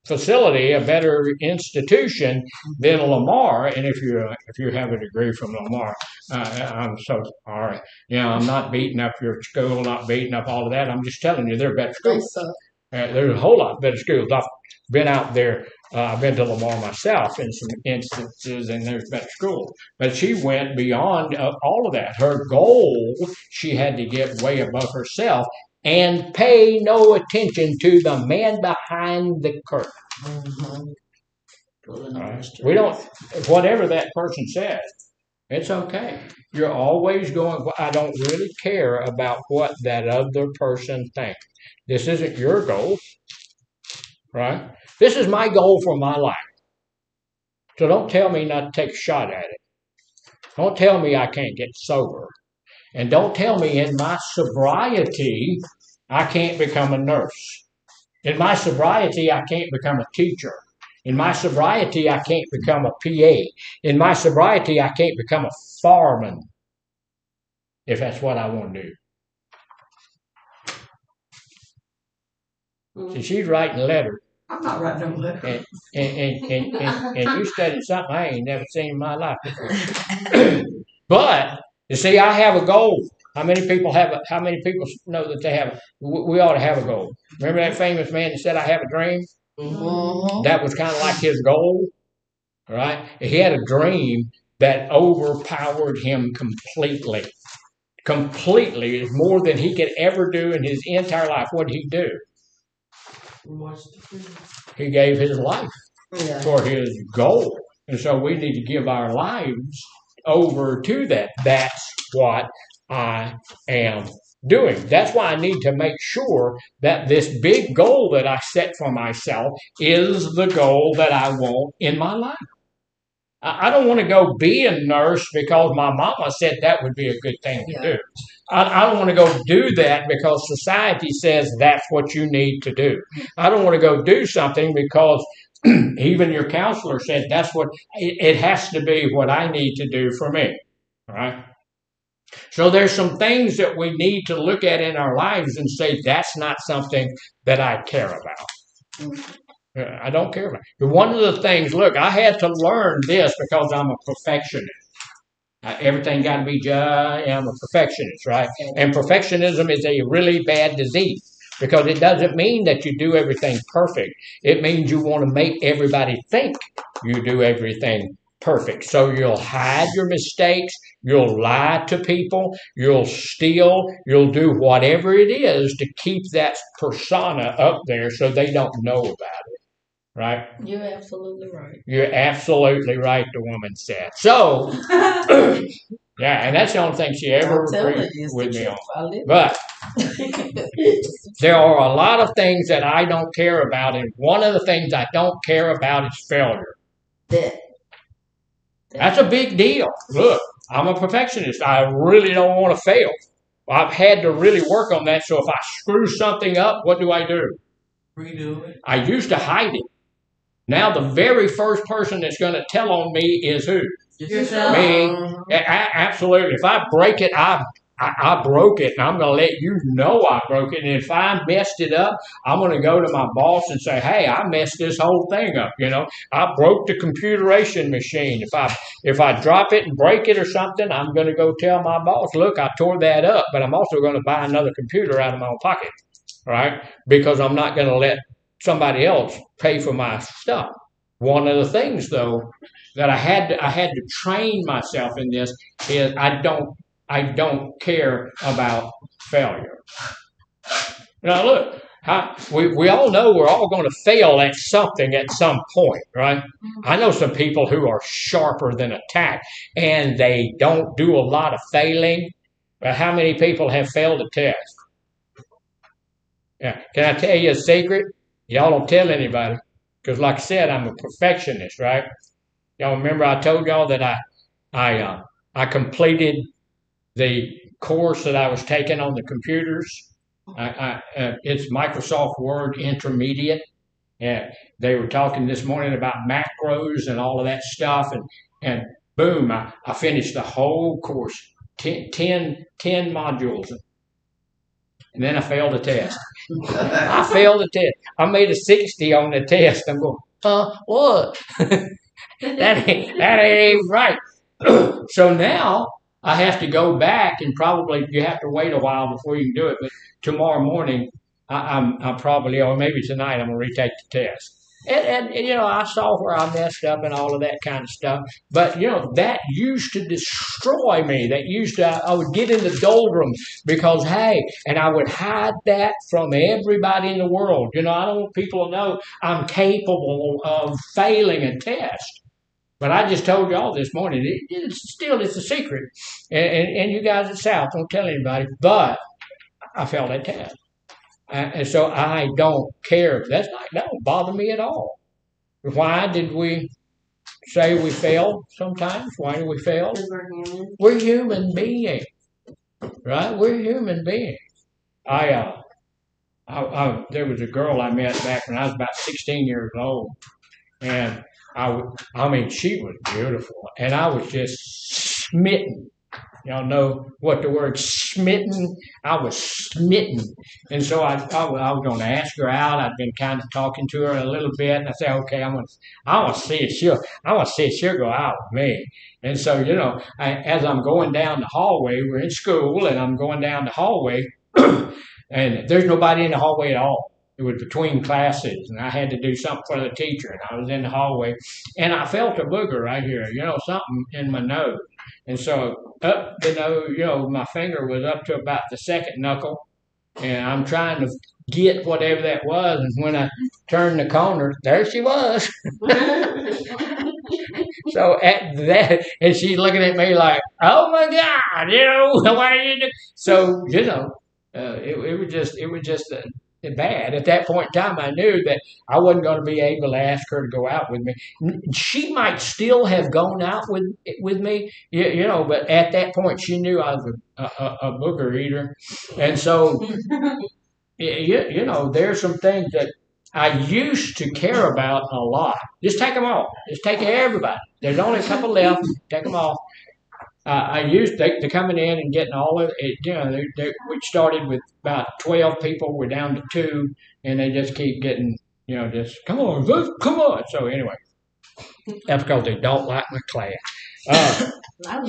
facility, a better institution than Lamar. And if you have a degree from Lamar, I'm so sorry. I'm not beating up your school, not beating up all of that. I'm just telling you, they're better schools. There's a whole lot better schools. I've been out there. I've been to Lamar myself in some instances, and there's better schools. But she went beyond all of that. Her goal, she had to get way above herself and pay no attention to the man behind the curtain. Mm-hmm. Right? We don't, whatever that person says, it's okay. You're always going, I don't really care about what that other person thinks. This isn't your goal, right? This is my goal for my life. So don't tell me not to take a shot at it. Don't tell me I can't get sober. And don't tell me in my sobriety I can't become a nurse. In my sobriety I can't become a teacher. In my sobriety I can't become a PA. In my sobriety I can't become a fireman if that's what I want to do. So she's writing letters. I'm not writing them letters. And you studied something I ain't never seen in my life before. But you see, I have a goal. How many people know that they have? We ought to have a goal. Remember that famous man that said, "I have a dream." Mm-hmm. That was kind of like his goal, right? He had a dream that overpowered him completely. Completely, it's more than he could ever do in his entire life. What did he do? He gave his life for his goal. And so we need to give our lives over to that. That's what I am doing. That's why I need to make sure that this big goal that I set for myself is the goal that I want in my life. I don't want to go be a nurse because my mama said that would be a good thing to do. I don't want to go do that because society says that's what you need to do. I don't want to go do something because even your counselor said that's what it has to be what I need to do for me. All right? So there's some things that we need to look at in our lives and say that's not something that I care about. I don't care about it. One of the things, look, I had to learn this because I'm a perfectionist. Everything got to be I'm a perfectionist, right? And perfectionism is a really bad disease because it doesn't mean that you do everything perfect. It means you want to make everybody think you do everything perfect. So you'll hide your mistakes, you'll lie to people, you'll steal, you'll do whatever it is to keep that persona up there so they don't know about it. Right? You're absolutely right. You're absolutely right, the woman said. So, yeah, and that's the only thing she ever agreed with me on. But there are a lot of things that I don't care about, and one of the things I don't care about is failure. That's a big deal. Look, I'm a perfectionist. I really don't want to fail. I've had to really work on that, so if I screw something up, what do? Redo it. I used to hide it. Now the very first person that's going to tell on me is who? Yourself. Me. Absolutely. If I break it, I broke it, and I'm going to let you know I broke it. And if I messed it up, I'm going to go to my boss and say, "Hey, I messed this whole thing up. You know, I broke the computeration machine. If I drop it and break it or something, I'm going to go tell my boss, look, I tore that up, but I'm also going to buy another computer out of my own pocket, right? Because I'm not going to let somebody else pay for my stuff." One of the things, though, that I had to train myself in this is I don't care about failure. Now, look, we all know we're all going to fail at something at some point, right? I know some people who are sharper than a tack, and they don't do a lot of failing. But how many people have failed a test? Yeah. Can I tell you a secret? Y'all don't tell anybody. Because like I said, I'm a perfectionist, right? Y'all remember I told y'all that I completed the course that I was taking on the computers. It's Microsoft Word Intermediate. And they were talking this morning about macros and all of that stuff. And boom, I finished the whole course, 10 modules. And then I failed the test. I failed the test. I made a 60 on the test. I'm going, what? that ain't right. So now I have to go back, and probably you have to wait a while before you can do it. But tomorrow morning, I'm probably, or maybe tonight, I'm going to retake the test. And you know, I saw where I messed up and all of that kind of stuff. But, you know, that used to destroy me. I would get in the doldrums because, hey, and I would hide that from everybody in the world. You know, I don't want people to know I'm capable of failing a test. But I just told y'all this morning, it's a secret. And you guys at South, don't tell anybody. But I failed that test. And so I don't care. That don't bother me at all. Why did we say we fail sometimes? Why do we fail? Because we're human. We're human beings, right? We're human beings. There was a girl I met back when I was about 16 years old, and I mean, she was beautiful, and I was just smitten. Y'all know what the word smitten? I was smitten. And so I was going to ask her out. I'd been kind of talking to her a little bit, and I said, okay, I want to see if she'll go out with me. And so, as I'm going down the hallway, we're in school, and I'm going down the hallway, and there's nobody in the hallway at all. It was between classes, and I had to do something for the teacher, and I was in the hallway, and I felt a booger right here, something in my nose. And so up the nose, my finger was up to about the second knuckle, and I'm trying to get whatever that was, and when I turned the corner, there she was. So at that, and she's looking at me like, oh my God, what are you doing? So, it was just bad. At that point in time, I knew that I wasn't going to be able to ask her to go out with me. She might still have gone out with me, but at that point, she knew I was a booger eater. And so, there's some things that I used to care about a lot. Just take them off. Just take everybody. There's only a couple left. Take them off. I used to coming in and getting all of it. We started with about 12 people. We're down to 2, and they just keep getting, just come on. So anyway, that's because they don't like my class.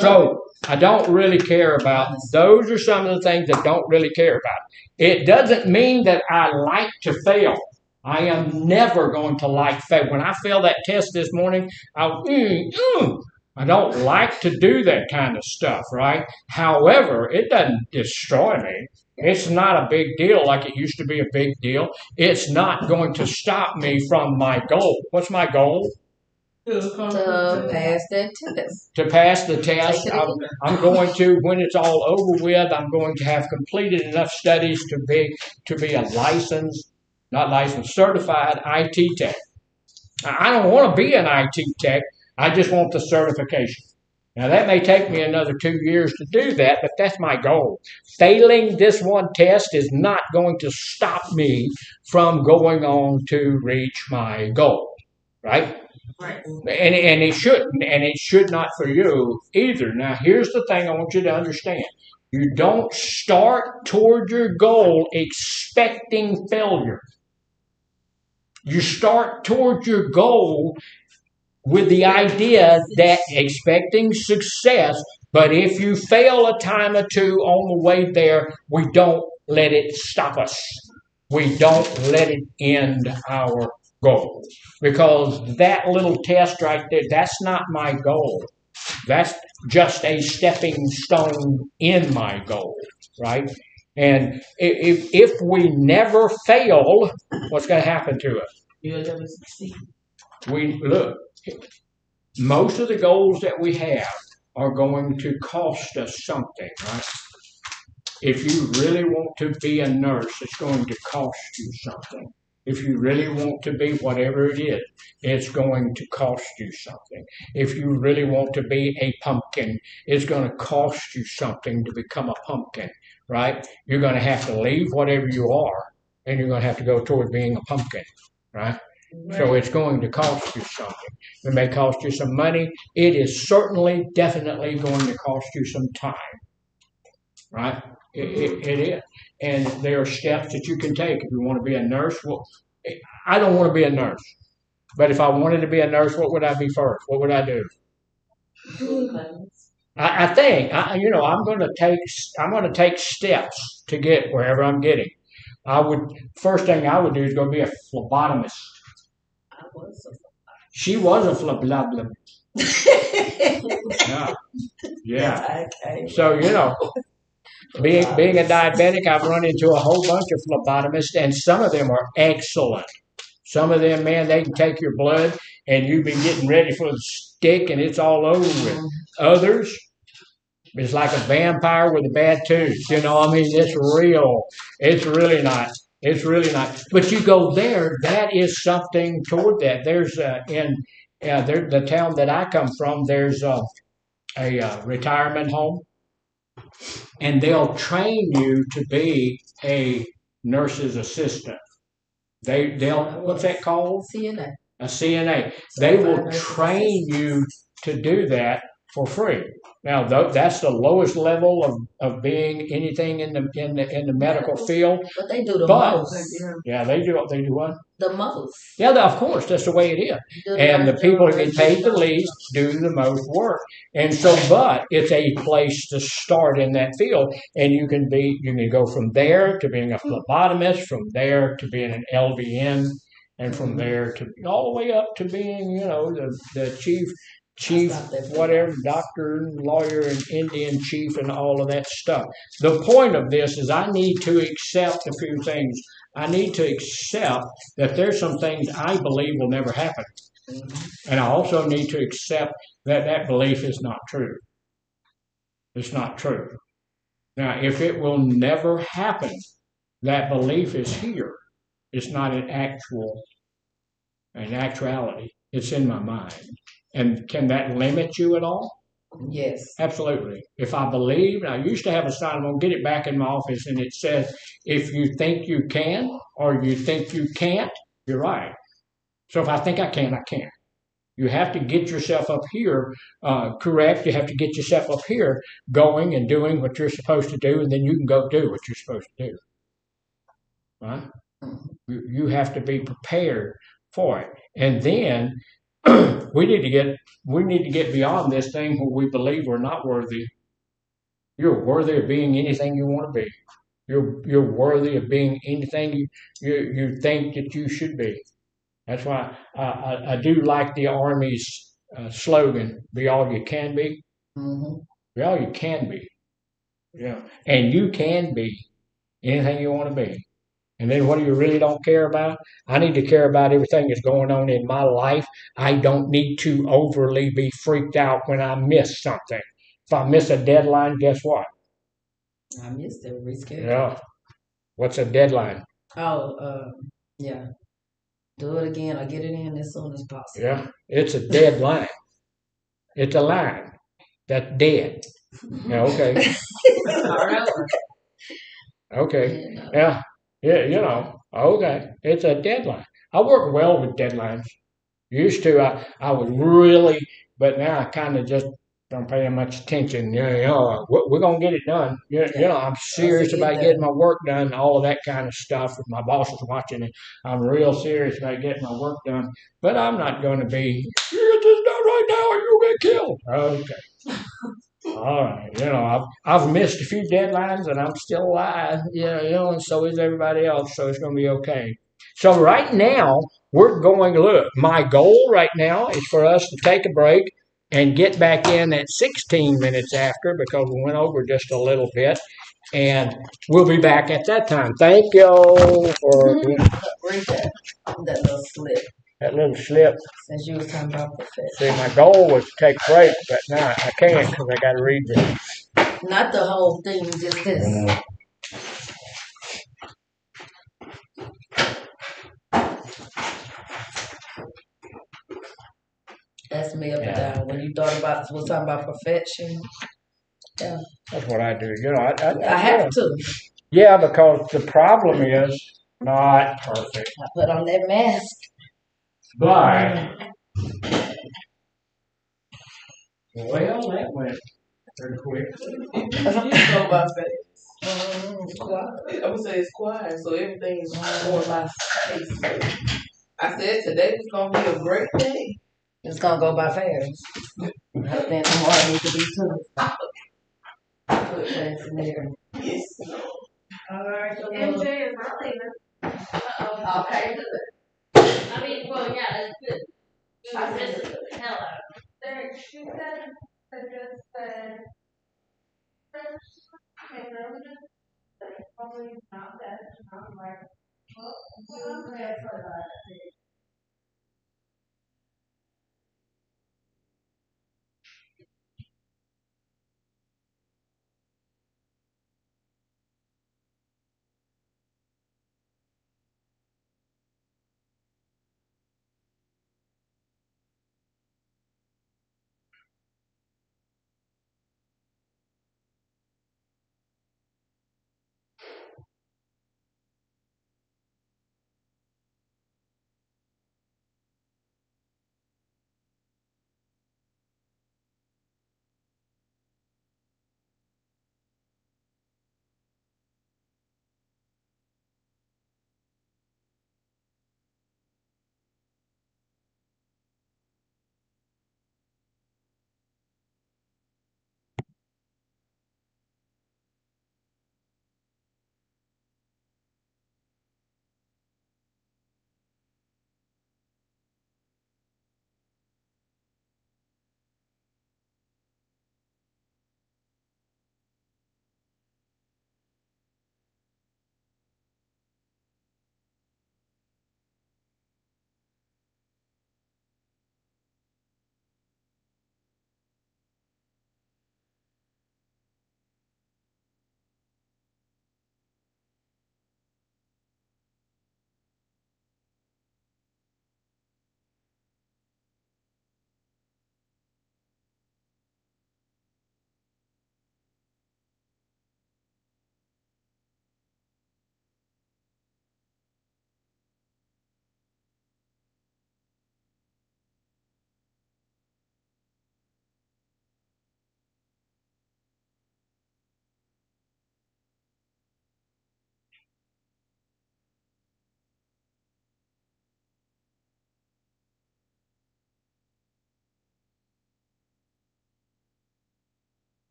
So I don't really care about. Those are some of the things I don't really care about. It doesn't mean that I like to fail. I am never going to like fail. When I failed that test this morning, I don't like to do that kind of stuff, right? However, it doesn't destroy me. It's not a big deal like it used to be a big deal. It's not going to stop me from my goal. What's my goal? To pass that test. To pass the test. I'm going to, when it's all over with, I'm going to have completed enough studies to be a certified IT tech. I don't want to be an IT tech. I just want the certification. Now, that may take me another 2 years to do that, but that's my goal. Failing this one test is not going to stop me from going on to reach my goal, right? Right. And it shouldn't, and it should not for you either. Now, here's the thing I want you to understand. You don't start toward your goal expecting failure. You start toward your goal with the idea that expecting success, but if you fail a time or two on the way there, we don't let it stop us. We don't let it end our goal. Because that little test right there, that's not my goal. That's just a stepping stone in my goal, right? And if we never fail, what's going to happen to us? You'll never succeed. Look, most of the goals that we have are going to cost us something, right? If you really want to be a nurse, it's going to cost you something. If you really want to be whatever it is, it's going to cost you something. If you really want to be a pumpkin, it's going to cost you something to become a pumpkin, right? You're going to have to leave whatever you are, and you're going to have to go toward being a pumpkin, right? So it's going to cost you something. It may cost you some money. It is certainly, definitely going to cost you some time, right? It is. And there are steps that you can take. If you want to be a nurse, well, I don't want to be a nurse. But if I wanted to be a nurse, what would I be first? What would I do? I think I'm going to take steps to get wherever I'm getting. First thing I would do is go be a phlebotomist. She was a phlebotomist. Yeah. So being a diabetic, I've run into a whole bunch of phlebotomists, and some of them are excellent. Some of them, man, they can take your blood, and you've been getting ready for the stick, and it's all over with. Others, it's like a vampire with a bad tooth. It's real. It's really not. It's really not. But you go there, that is something toward that. There's in Yeah, the town that I come from, there's a retirement home, and they'll train you to be a nurse's assistant. They'll what's that called? CNA. A CNA. They will train you to do that for free. Now, that's the lowest level of being anything in the medical field. But they do the most. Yeah, they do. They do what? The most. Yeah, of course, that's the way it is. And the people who get paid the least do the most work. And so, but it's a place to start in that field, and you can go from there to being a phlebotomist, from there to being an LVN, and from there to all the way up to being, the chief, whatever, doctor, lawyer, and Indian chief, and all of that stuff. The point of this is I need to accept a few things. I need to accept that there's some things I believe will never happen. And I also need to accept that that belief is not true. It's not true. Now, if it will never happen, that belief is here. It's not an actuality. It's in my mind. And can that limit you at all? Yes. Absolutely. If I believe, I used to have a sign, I'm going to get it back in my office, and it says, if you think you can or you think you can't, you're right. So if I think I can, I can't. You have to get yourself up here correct. You have to get yourself up here going and doing what you're supposed to do, and then you can go do what you're supposed to do. Right? You have to be prepared for it. And then we need to get beyond this thing where we believe we're not worthy. You're worthy of being anything you want to be. You're worthy of being anything you think that you should be. That's why I do like the Army's slogan: "Be all you can be." Mm-hmm. Be all you can be. Yeah, and you can be anything you want to be. And then what do you really don't care about? I need to care about everything that's going on in my life. I don't need to overly be freaked out when I miss something. If I miss a deadline, guess what? I missed it. Reschedule. Yeah. What's a deadline? Oh, yeah. Do it again. I'll get it in as soon as possible. Yeah. It's a deadline. It's a line that's dead. Yeah, okay. Okay. Yeah. Yeah, okay. It's a deadline. I work well with deadlines. Used to, I was really, but now I kind of just don't pay much attention. We're going to get it done. I'm serious about getting my work done, all of that kind of stuff. If my boss is watching it, I'm real serious about getting my work done. But I'm not going to be, you get this done right now or you'll get killed. Okay. All right, I've missed a few deadlines and I'm still alive, and so is everybody else, so it's going to be okay. So right now, we're going to look. My goal right now is for us to take a break and get back in at 16 minutes after because we went over just a little bit, and we'll be back at that time. Thank you for Read that little slip. That little slip. Since you were talking about perfection. See, my goal was to take a break, but now I can't because I got to read this. Not the whole thing, just this. That's me up and down. When you was talking about perfection. Yeah. That's what I do. I have to. Yeah, because the problem is not perfect. I put on that mask. But, well, that went pretty quick. Go by fast. I would say it's quiet, so everything's going by pace. I said today was going to be a great day. It's going to go by fast. I think tomorrow needs to be too. Put fast in there. Yes. Alright, so MJ is not leaving. Uh-oh. Okay. I mean, well, yeah, that's good. I miss the hell out of it. She said, I just said, probably not that, not like, well, I'm glad for that.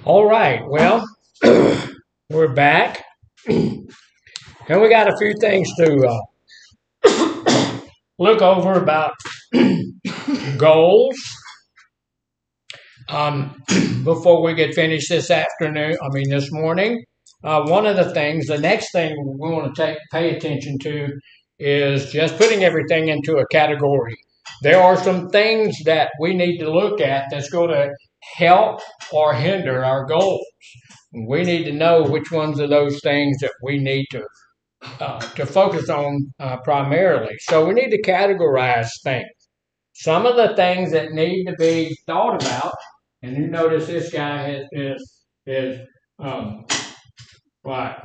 All right, well, we're back, and we got a few things to look over about goals before we get finished this afternoon. This morning. One of the things, the next thing we want to pay attention to is just putting everything into a category. There are some things that we need to look at that's going to help or hinder our goals. We need to know which ones of those things that we need to focus on primarily. So we need to categorize things. Some of the things that need to be thought about, and you notice this guy is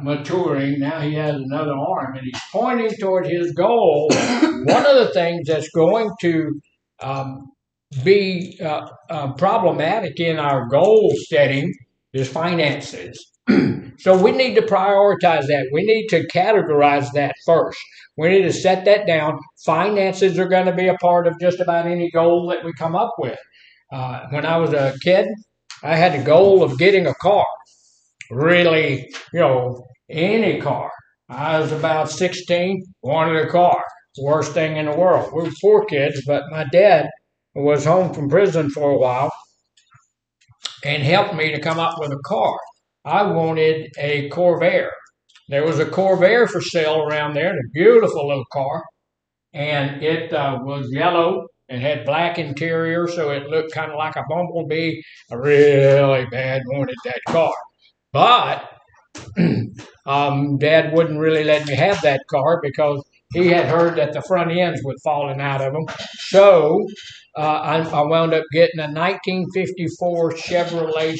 maturing. Now he has another arm, and he's pointing toward his goal. One of the things that's going to be problematic in our goal setting is finances. So we need to prioritize that. We need to categorize that first. We need to set that down. Finances are going to be a part of just about any goal that we come up with. When I was a kid, I had the goal of getting a car. Really, any car. I was about 16, wanted a car. Worst thing in the world. We were 4 kids, but my dad was home from prison for a while and helped me to come up with a car. I wanted a Corvair. There was a Corvair for sale around there, a beautiful little car, and it was yellow and had black interior, so it looked kind of like a bumblebee. I really bad wanted that car. But Dad wouldn't really let me have that car because he had heard that the front ends were falling out of them. So I wound up getting a 1954 Chevrolet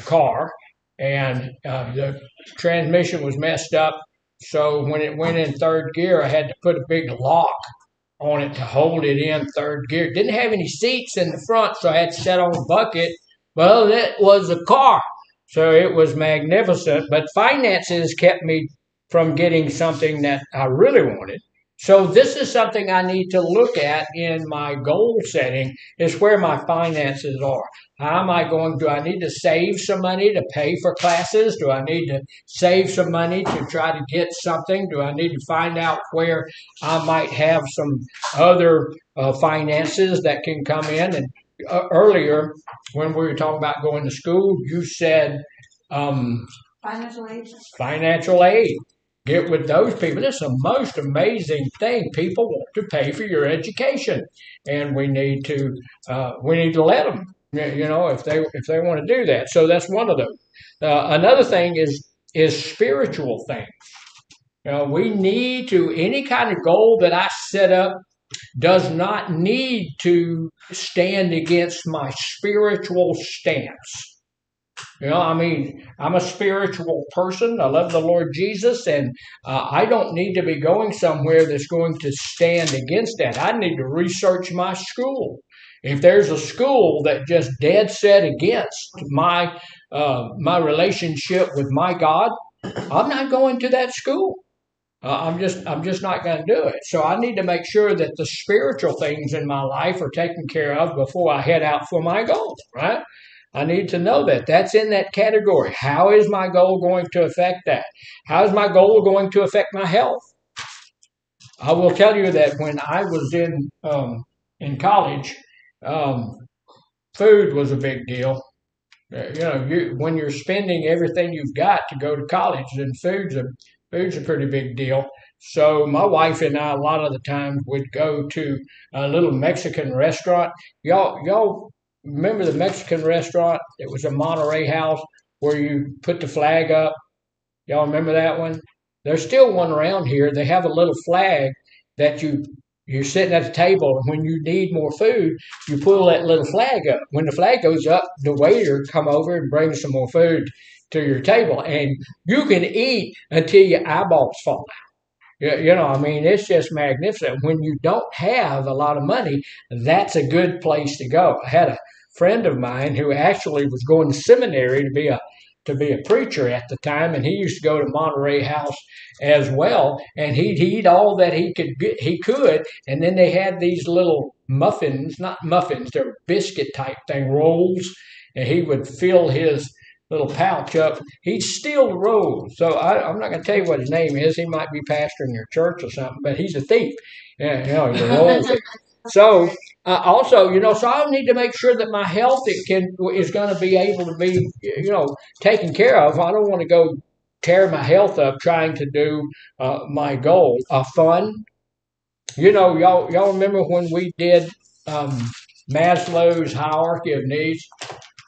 car, and the transmission was messed up. So when it went in third gear, I had to put a big lock on it to hold it in third gear. It didn't have any seats in the front, so I had to sit on a bucket. Well, that was a car. So it was magnificent, but finances kept me from getting something that I really wanted. So this is something I need to look at in my goal setting, is where my finances are. How am I going? Do I need to save some money to pay for classes? Do I need to save some money to try to get something? Do I need to find out where I might have some other finances that can come in? And earlier, when we were talking about going to school, you said Financial aid. Financial aid. Get with those people. It's the most amazing thing. People want to pay for your education, and we need to let them. If they want to do that. So that's one of them. Another thing is spiritual things. We need to, any kind of goal that I set up does not need to stand against my spiritual stance. I'm a spiritual person. I love the Lord Jesus, and I don't need to be going somewhere that's going to stand against that. I need to research my school. If there's a school that just dead set against my relationship with my God, I'm not going to that school. I'm just not going to do it. So I need to make sure that the spiritual things in my life are taken care of before I head out for my goal, right? I need to know that. That's in that category. How is my goal going to affect that? How is my goal going to affect my health? I will tell you that when I was in college, food was a big deal. When you're spending everything you've got to go to college, then food's a pretty big deal. So my wife and I, a lot of the times, would go to a little Mexican restaurant. Y'all remember the Mexican restaurant? It was a Monterey house where you put the flag up. Y'all remember that one? There's still one around here. They have a little flag that you're sitting at the table, and when you need more food, you pull that little flag up. When the flag goes up, the waiter come over and brings some more food to your table, and you can eat until your eyeballs fall out. It's just magnificent. When you don't have a lot of money, that's a good place to go. I had a friend of mine who actually was going to seminary to be a preacher at the time, and he used to go to Monterey House as well, and he'd eat all that he could, and then they had these little muffins, not muffins, they're biscuit type thing, rolls, and he would fill his little pouch up. He'd steal the rolls. So I'm not going to tell you what his name is. He might be pastoring your church or something, but he's a thief. Yeah, he's a roll thief. So so I need to make sure that my health is going to be able to be, taken care of. I don't want to go tear my health up trying to do my goal. Fun. Y'all remember when we did Maslow's hierarchy of needs?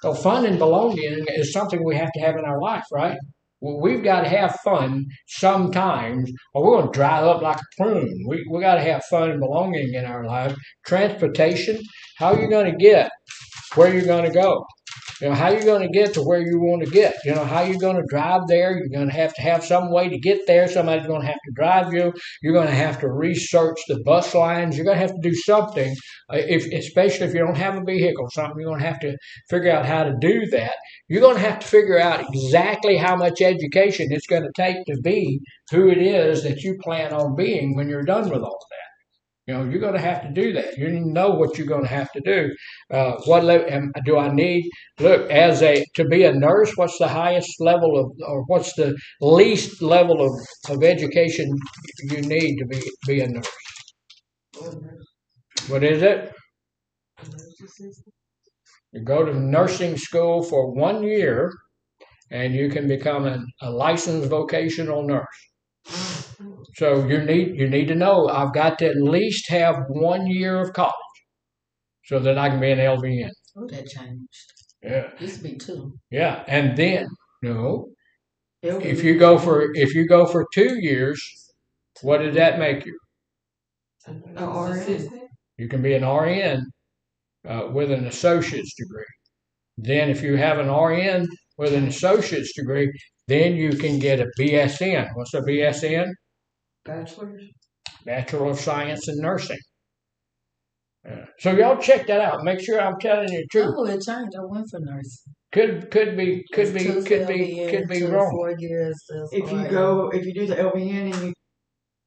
So fun and belonging is something we have to have in our life, right? Well, we've got to have fun sometimes, or we're going to dry up like a prune. We got to have fun and belonging in our lives. Transportation, how are you going to get where you're going to go? How are you going to get to where you want to get? How are you going to drive there? You're going to have some way to get there. Somebody's going to have to drive you. You're going to have to research the bus lines. You're going to have to do something, especially if you don't have a vehicle, something you're going to have to figure out how to do that. You're going to have to figure out exactly how much education it's going to take to be who it is that you plan on being when you're done with all of that. You're going to have to do that. You know what you're going to have to do. What do I need? Look, to be a nurse, what's the highest level or what's the least level of education you need to be a nurse? What is it? You go to nursing school for 1 year, and you can become a licensed vocational nurse. So you need to know I've got to at least have 1 year of college so that I can be an LVN. Oh, that changed. Yeah. Used to be 2. Yeah, and then if you go for 2 years, what did that make you? An RN. You can be an RN with an associate's degree. Then if you have an RN with an associate's degree, then you can get a BSN. What's a BSN? Bachelor of Science in Nursing. So y'all check that out. Make sure I'm telling you the truth. Oh, it changed. I went for nursing. Could be wrong. 4 years. If you do the LVN and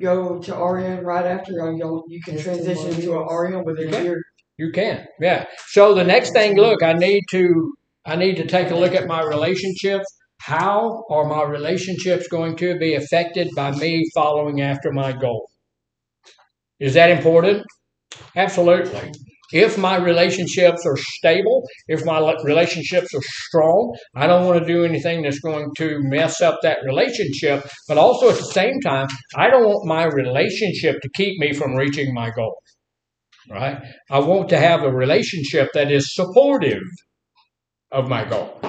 go to RN right after, or you can transition to an RN within a year? You can, yeah. So the next thing, look, I need to take a look at my relationships. How are my relationships going to be affected by me following after my goal? Is that important? Absolutely. If my relationships are stable, if my relationships are strong, I don't want to do anything that's going to mess up that relationship. But also at the same time, I don't want my relationship to keep me from reaching my goal. Right? I want to have a relationship that is supportive of my goal.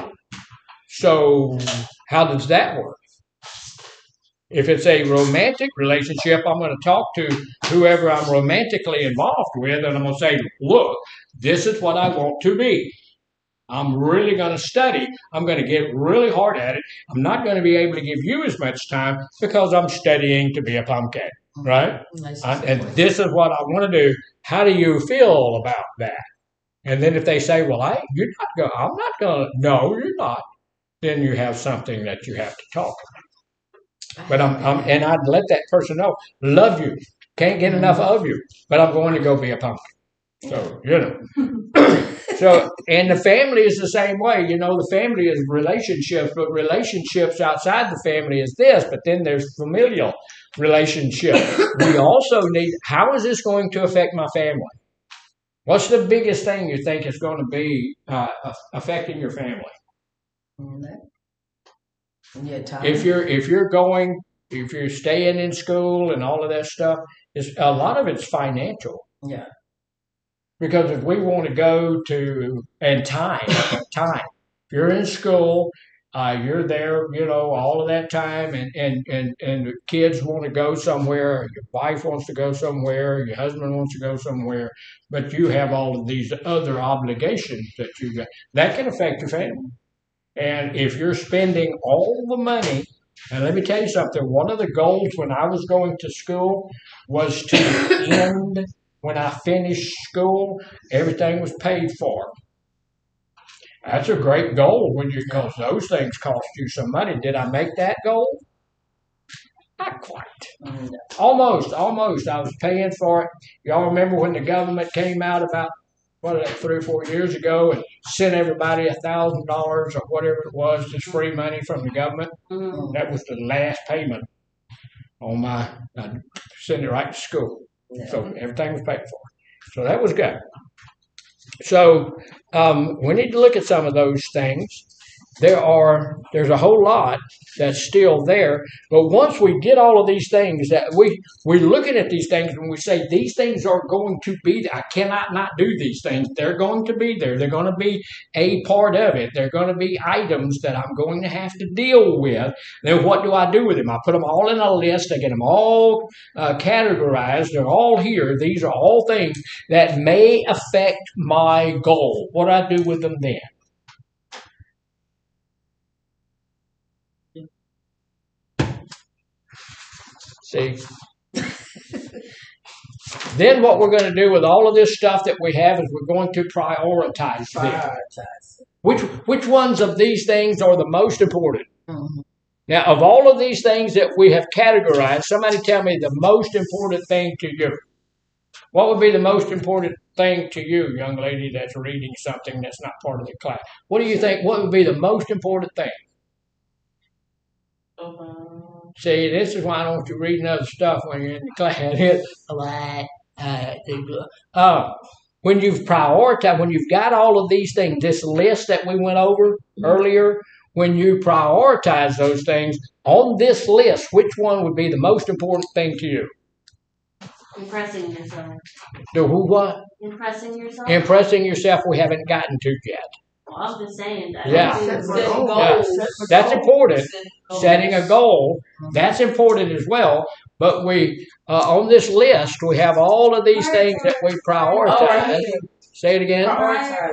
So how does that work? If it's a romantic relationship, I'm going to talk to whoever I'm romantically involved with, and I'm going to say, look, this is what I want to be. I'm really going to study. I'm going to get really hard at it. I'm not going to be able to give you as much time because I'm studying to be a pumpkin, right? And this is what I want to do. How do you feel about that? And then if they say, well, I'm not going to, no, you're not, then you have something that you have to talk about. But and I'd let that person know, love you, can't get enough of you, but I'm going to go be a pumpkin. So, So, and the family is the same way. The family is relationships, but relationships outside the family is this, but then there's familial relationship. We also need, how is this going to affect my family? What's the biggest thing you think is going to be affecting your family? If you're staying in school and all of that stuff, a lot of it's financial. Yeah. Because if we want to go to, and time. If you're in school, you're there, all of that time, and the kids want to go somewhere, your wife wants to go somewhere, your husband wants to go somewhere, but you have all of these other obligations that you got. That can affect your family. And if you're spending all the money, and let me tell you something, one of the goals when I was going to school was to end. When I finished school, everything was paid for. That's a great goal because those things cost you some money. Did I make that goal? Not quite. Almost. I was paying for it. Y'all remember when the government came out about 3 or 4 years ago and sent everybody $1,000 or whatever it was, just free money from the government? Mm-hmm. That was the last payment on I sent it right to school. Yeah. So everything was paid for. So that was good. So we need to look at some of those things. There's a whole lot that's still there. But once we get all of these things, that we're looking at these things and we say, these things are going to be there. I cannot not do these things. They're going to be there. They're going to be a part of it. They're going to be items that I'm going to have to deal with. Then what do I do with them? I put them all in a list. I get them all categorized. They're all here. These are all things that may affect my goal. What do I do with them then? See? Then what we're going to do with all of this stuff that we have is we're going to prioritize them. Which ones of these things are the most important? Mm-hmm. Now, of all of these things that we have categorized, somebody tell me the most important thing to you. What would be the most important thing to you, young lady that's reading something that's not part of the class? What do you think? What would be the most important thing? See, this is why I don't want you reading other stuff when you're in the class. When you've prioritized, when you've got all of these things, this list that we went over earlier, when you prioritize those things on this list, which one would be the most important thing to you? Impressing yourself. The who what? Impressing yourself. Impressing yourself we haven't gotten to yet. Well, I was just saying that. Yeah. That's important. Setting a goal, that's important as well. But we, on this list, we have all of these things that we prioritize. Say it again. Prioritizing.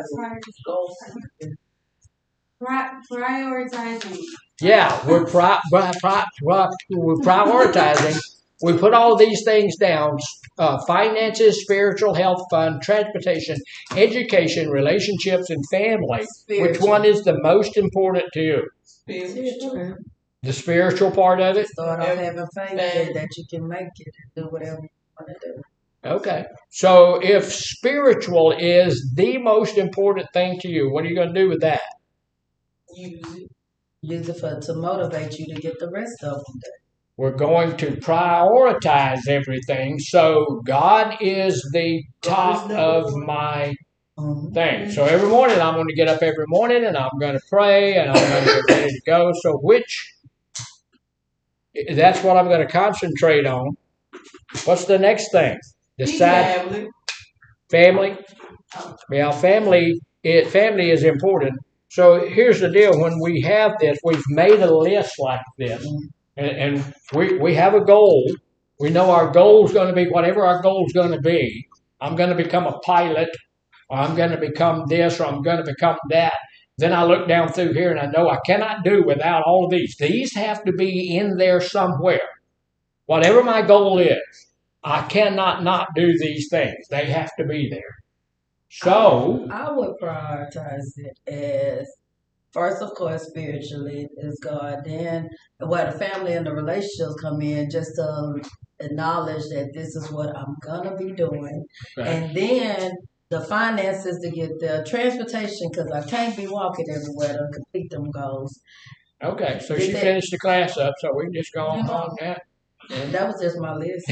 Yeah, we're prioritizing. We put all these things down, finances, spiritual, health fund, transportation, education, relationships, and family. Spiritual. Which one is the most important to you? Spiritual. The spiritual part of it? Start off having faith that you can make it and do whatever you want to do. Okay. So if spiritual is the most important thing to you, what are you going to do with that? Use it to motivate you to get the rest of them done. We're going to prioritize everything. So God is the top of my thing. So every morning I'm going to get up every morning and I'm going to pray and I'm going to get ready to go. So that's what I'm going to concentrate on. What's the next thing? Decide family. Yeah, family is important. So here's the deal. When we have this, we've made a list like this. And we have a goal. We know our goal is going to be whatever our goal is going to be. I'm going to become a pilot, or I'm going to become this, or I'm going to become that. Then I look down through here and I know I cannot do without all of these. These have to be in there somewhere. Whatever my goal is, I cannot not do these things. They have to be there. So I would prioritize it as first, of course, spiritually is God. Then where the family and the relationships come in, just to acknowledge that this is what I'm gonna be doing. Right. And then the finances to get the transportation, because I can't be walking everywhere to complete them goals. Okay, so she finished the class up, so we can just go on that. And that was just my list.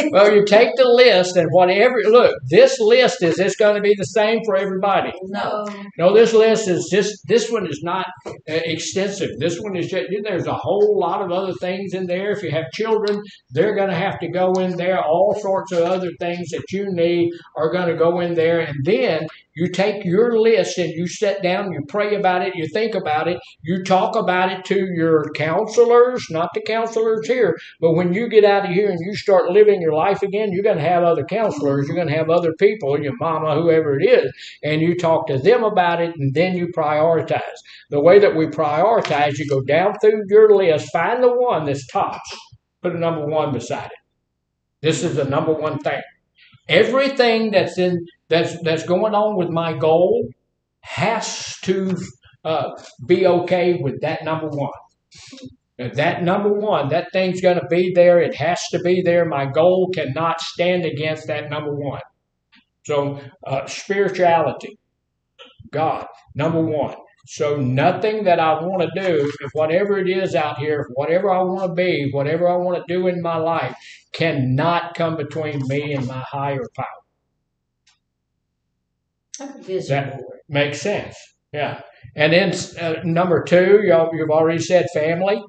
Well, you take the list and whatever. Look, this list is this going to be the same for everybody? No. No, this list is just. This one is not extensive. This one is just. There's a whole lot of other things in there. If you have children, they're going to have to go in there. All sorts of other things that you need are going to go in there, and then you take your list and you sit down, you pray about it, you think about it, you talk about it to your counselors, not the counselors here, but when you get out of here and you start living your life again, you're going to have other counselors, you're going to have other people, your mama, whoever it is, and you talk to them about it, and then you prioritize. The way that we prioritize, you go down through your list, find the one that's tops, put a number one beside it. This is the number one thing. Everything that's going on with my goal has to be okay with that number one. That number one, that thing's going to be there. It has to be there. My goal cannot stand against that number one. So spirituality, God, number one. So nothing that I want to do, if whatever it is out here, whatever I want to be, whatever I want to do in my life, cannot come between me and my higher power. That makes sense. Yeah. And then number two, you've already said family.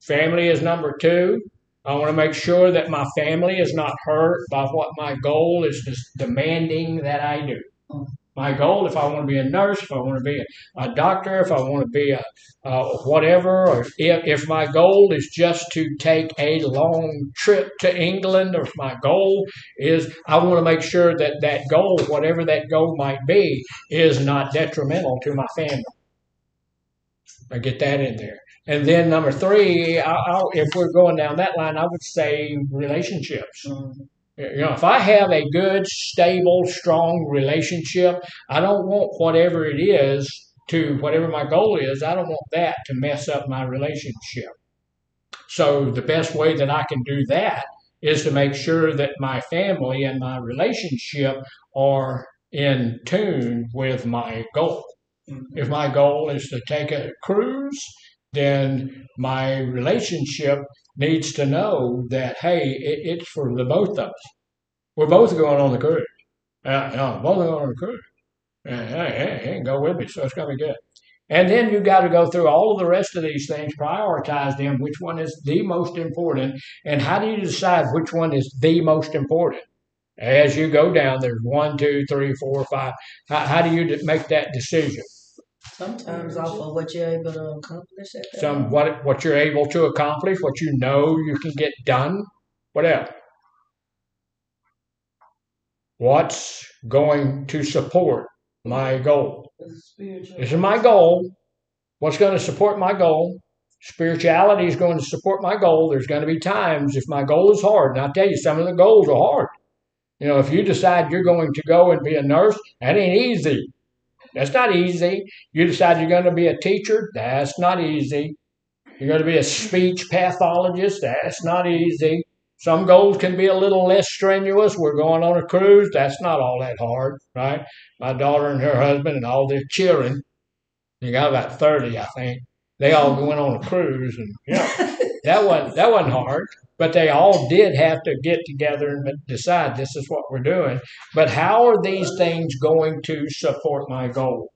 Family is number two. I want to make sure that my family is not hurt by what my goal is demanding that I do. My goal, if I want to be a nurse, if I want to be a doctor, if I want to be a whatever, or if my goal is just to take a long trip to England, or if my goal is, I want to make sure that that goal, whatever that goal might be, is not detrimental to my family. I get that in there. And then number three, if we're going down that line, I would say relationships. Mm-hmm. If I have a good, stable, strong relationship, I don't want whatever it is whatever my goal is, I don't want that to mess up my relationship. So the best way that I can do that is to make sure that my family and my relationship are in tune with my goal. If my goal is to take a cruise, then my relationship needs to know that, hey, it's for the both of us. We're both going on the cruise. Both going on the cruise. He can go with me, so it's going to be good. And then you've got to go through all of the rest of these things, prioritize them, which one is the most important, and how do you decide which one is the most important? As you go down, there's 1, 2, 3, 4, 5. How do you make that decision? Sometimes off of what you're able to accomplish. What you're able to accomplish, what you know you can get done. What else? What's going to support my goal? This is my goal. What's going to support my goal? Spirituality is going to support my goal. There's going to be times if my goal is hard, and I'll tell you, some of the goals are hard. If you decide you're going to go and be a nurse, that ain't easy. That's not easy. You decide you're going to be a teacher, that's not easy. You're going to be a speech pathologist. That's not easy. Some goals can be a little less strenuous. We're going on a cruise. That's not all that hard, right? My daughter and her husband and all their children, they got about 30, I think. They all went on a cruise, and that wasn't hard. But they all did have to get together and decide this is what we're doing. But how are these things going to support my goal?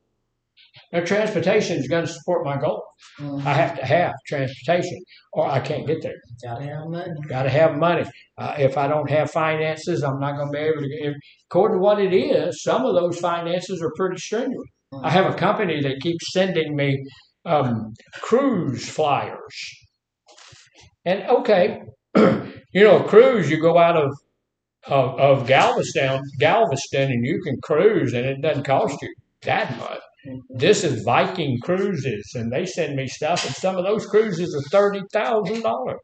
Now, transportation is going to support my goal. I have to have transportation, or I can't get there. Gotta have money. Got to have money. If I don't have finances, I'm not going to be able to get. According to what it is, some of those finances are pretty strenuous. I have a company that keeps sending me cruise flyers. And okay, a cruise, you go out of Galveston, and you can cruise, and it doesn't cost you that much. This is Viking Cruises, and they send me stuff, and some of those cruises are $30,000.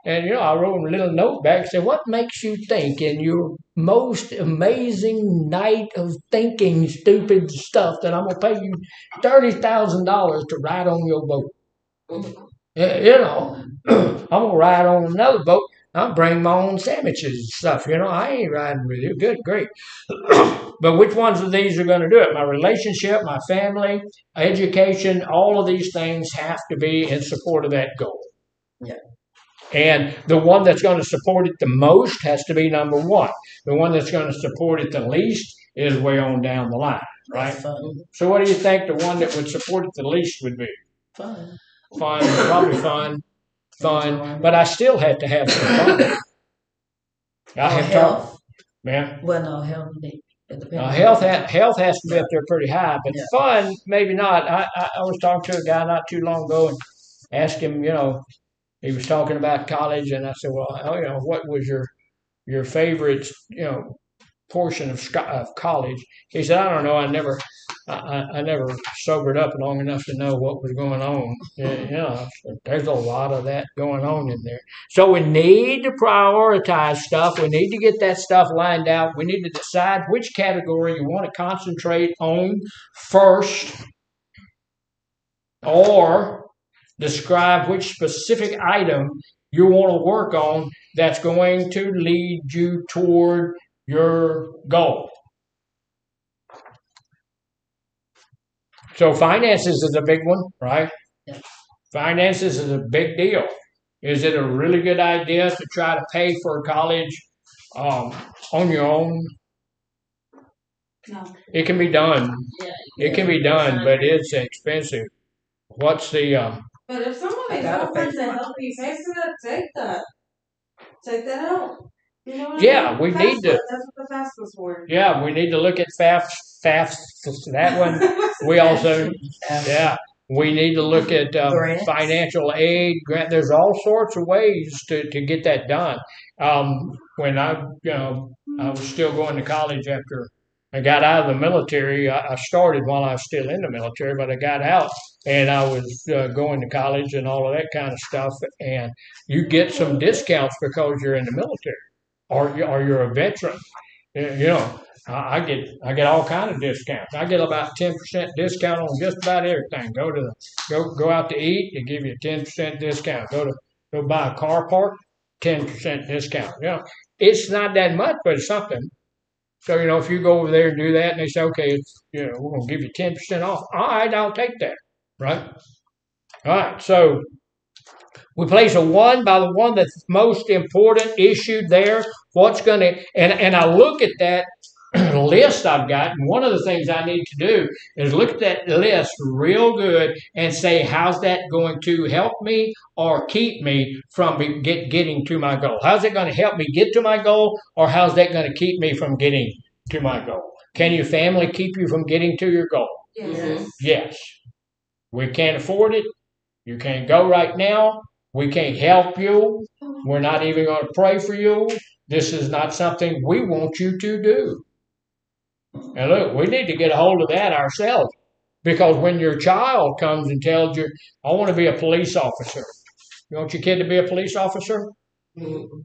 And, I wrote a little note back and said, what makes you think in your most amazing night of thinking stupid stuff that I'm going to pay you $30,000 to ride on your boat? I'm going to ride on another boat. I'll bring my own sandwiches and stuff. I ain't riding with you. Good, great. But which ones of these are going to do it? My relationship, my family, education, all of these things have to be in support of that goal. Yeah. And the one that's going to support it the most has to be number one. The one that's going to support it the least is way on down the line, right? So what do you think the one that would support it the least would be? Fun. Probably fun. But I still have to have some fun. I have health. Man. Well, no, health. Health has to be up there pretty high, but fun, maybe not. I was talking to a guy not too long ago and asked him, he was talking about college, and I said, well, what was your favorite, portion of college? He said, I don't know. I never sobered up long enough to know what was going on. There's a lot of that going on in there. So we need to prioritize stuff. We need to get that stuff lined out. We need to decide which category you want to concentrate on first, or describe which specific item you want to work on that's going to lead you toward your goal. So finances is a big one, right? Yeah. Finances is a big deal. Is it a really good idea to try to pay for college on your own? No. It can be done. Yeah. It can be done, but it's expensive. What's the... But if somebody's offering to help you pay for that, take that. Take that out. You know what I mean? We need to. That's what the FAFSA's for. Yeah, we need to look at FAFSA. That one. We also, we need to look at financial aid, grant. There's all sorts of ways to get that done. When I was still going to college after I got out of the military. I started while I was still in the military, but I got out and I was going to college and all of that kind of stuff. And you get some discounts because you're in the military. Or you're a veteran. I get all kind of discounts. I get about 10% discount on just about everything. Go out to eat, they give you a 10% discount. Go buy a car part, 10% discount. It's not that much, but it's something. So if you go over there and do that, and they say, okay, we're going to give you 10% off. All right, I'll take that. Right. All right. So we place a 1 by the one that's most important issue there. What's going to, and I look at that list I've got, and one of the things I need to do is look at that list real good and say, how's that going to help me or keep me from getting to my goal? How's it going to help me get to my goal, or how's that going to keep me from getting to my goal? Can your family keep you from getting to your goal? Yes. Yes. We can't afford it. You can't go right now. We can't help you. We're not even going to pray for you. This is not something we want you to do. And look, we need to get a hold of that ourselves. Because when your child comes and tells you, I want to be a police officer. You want your kid to be a police officer? Mm-hmm.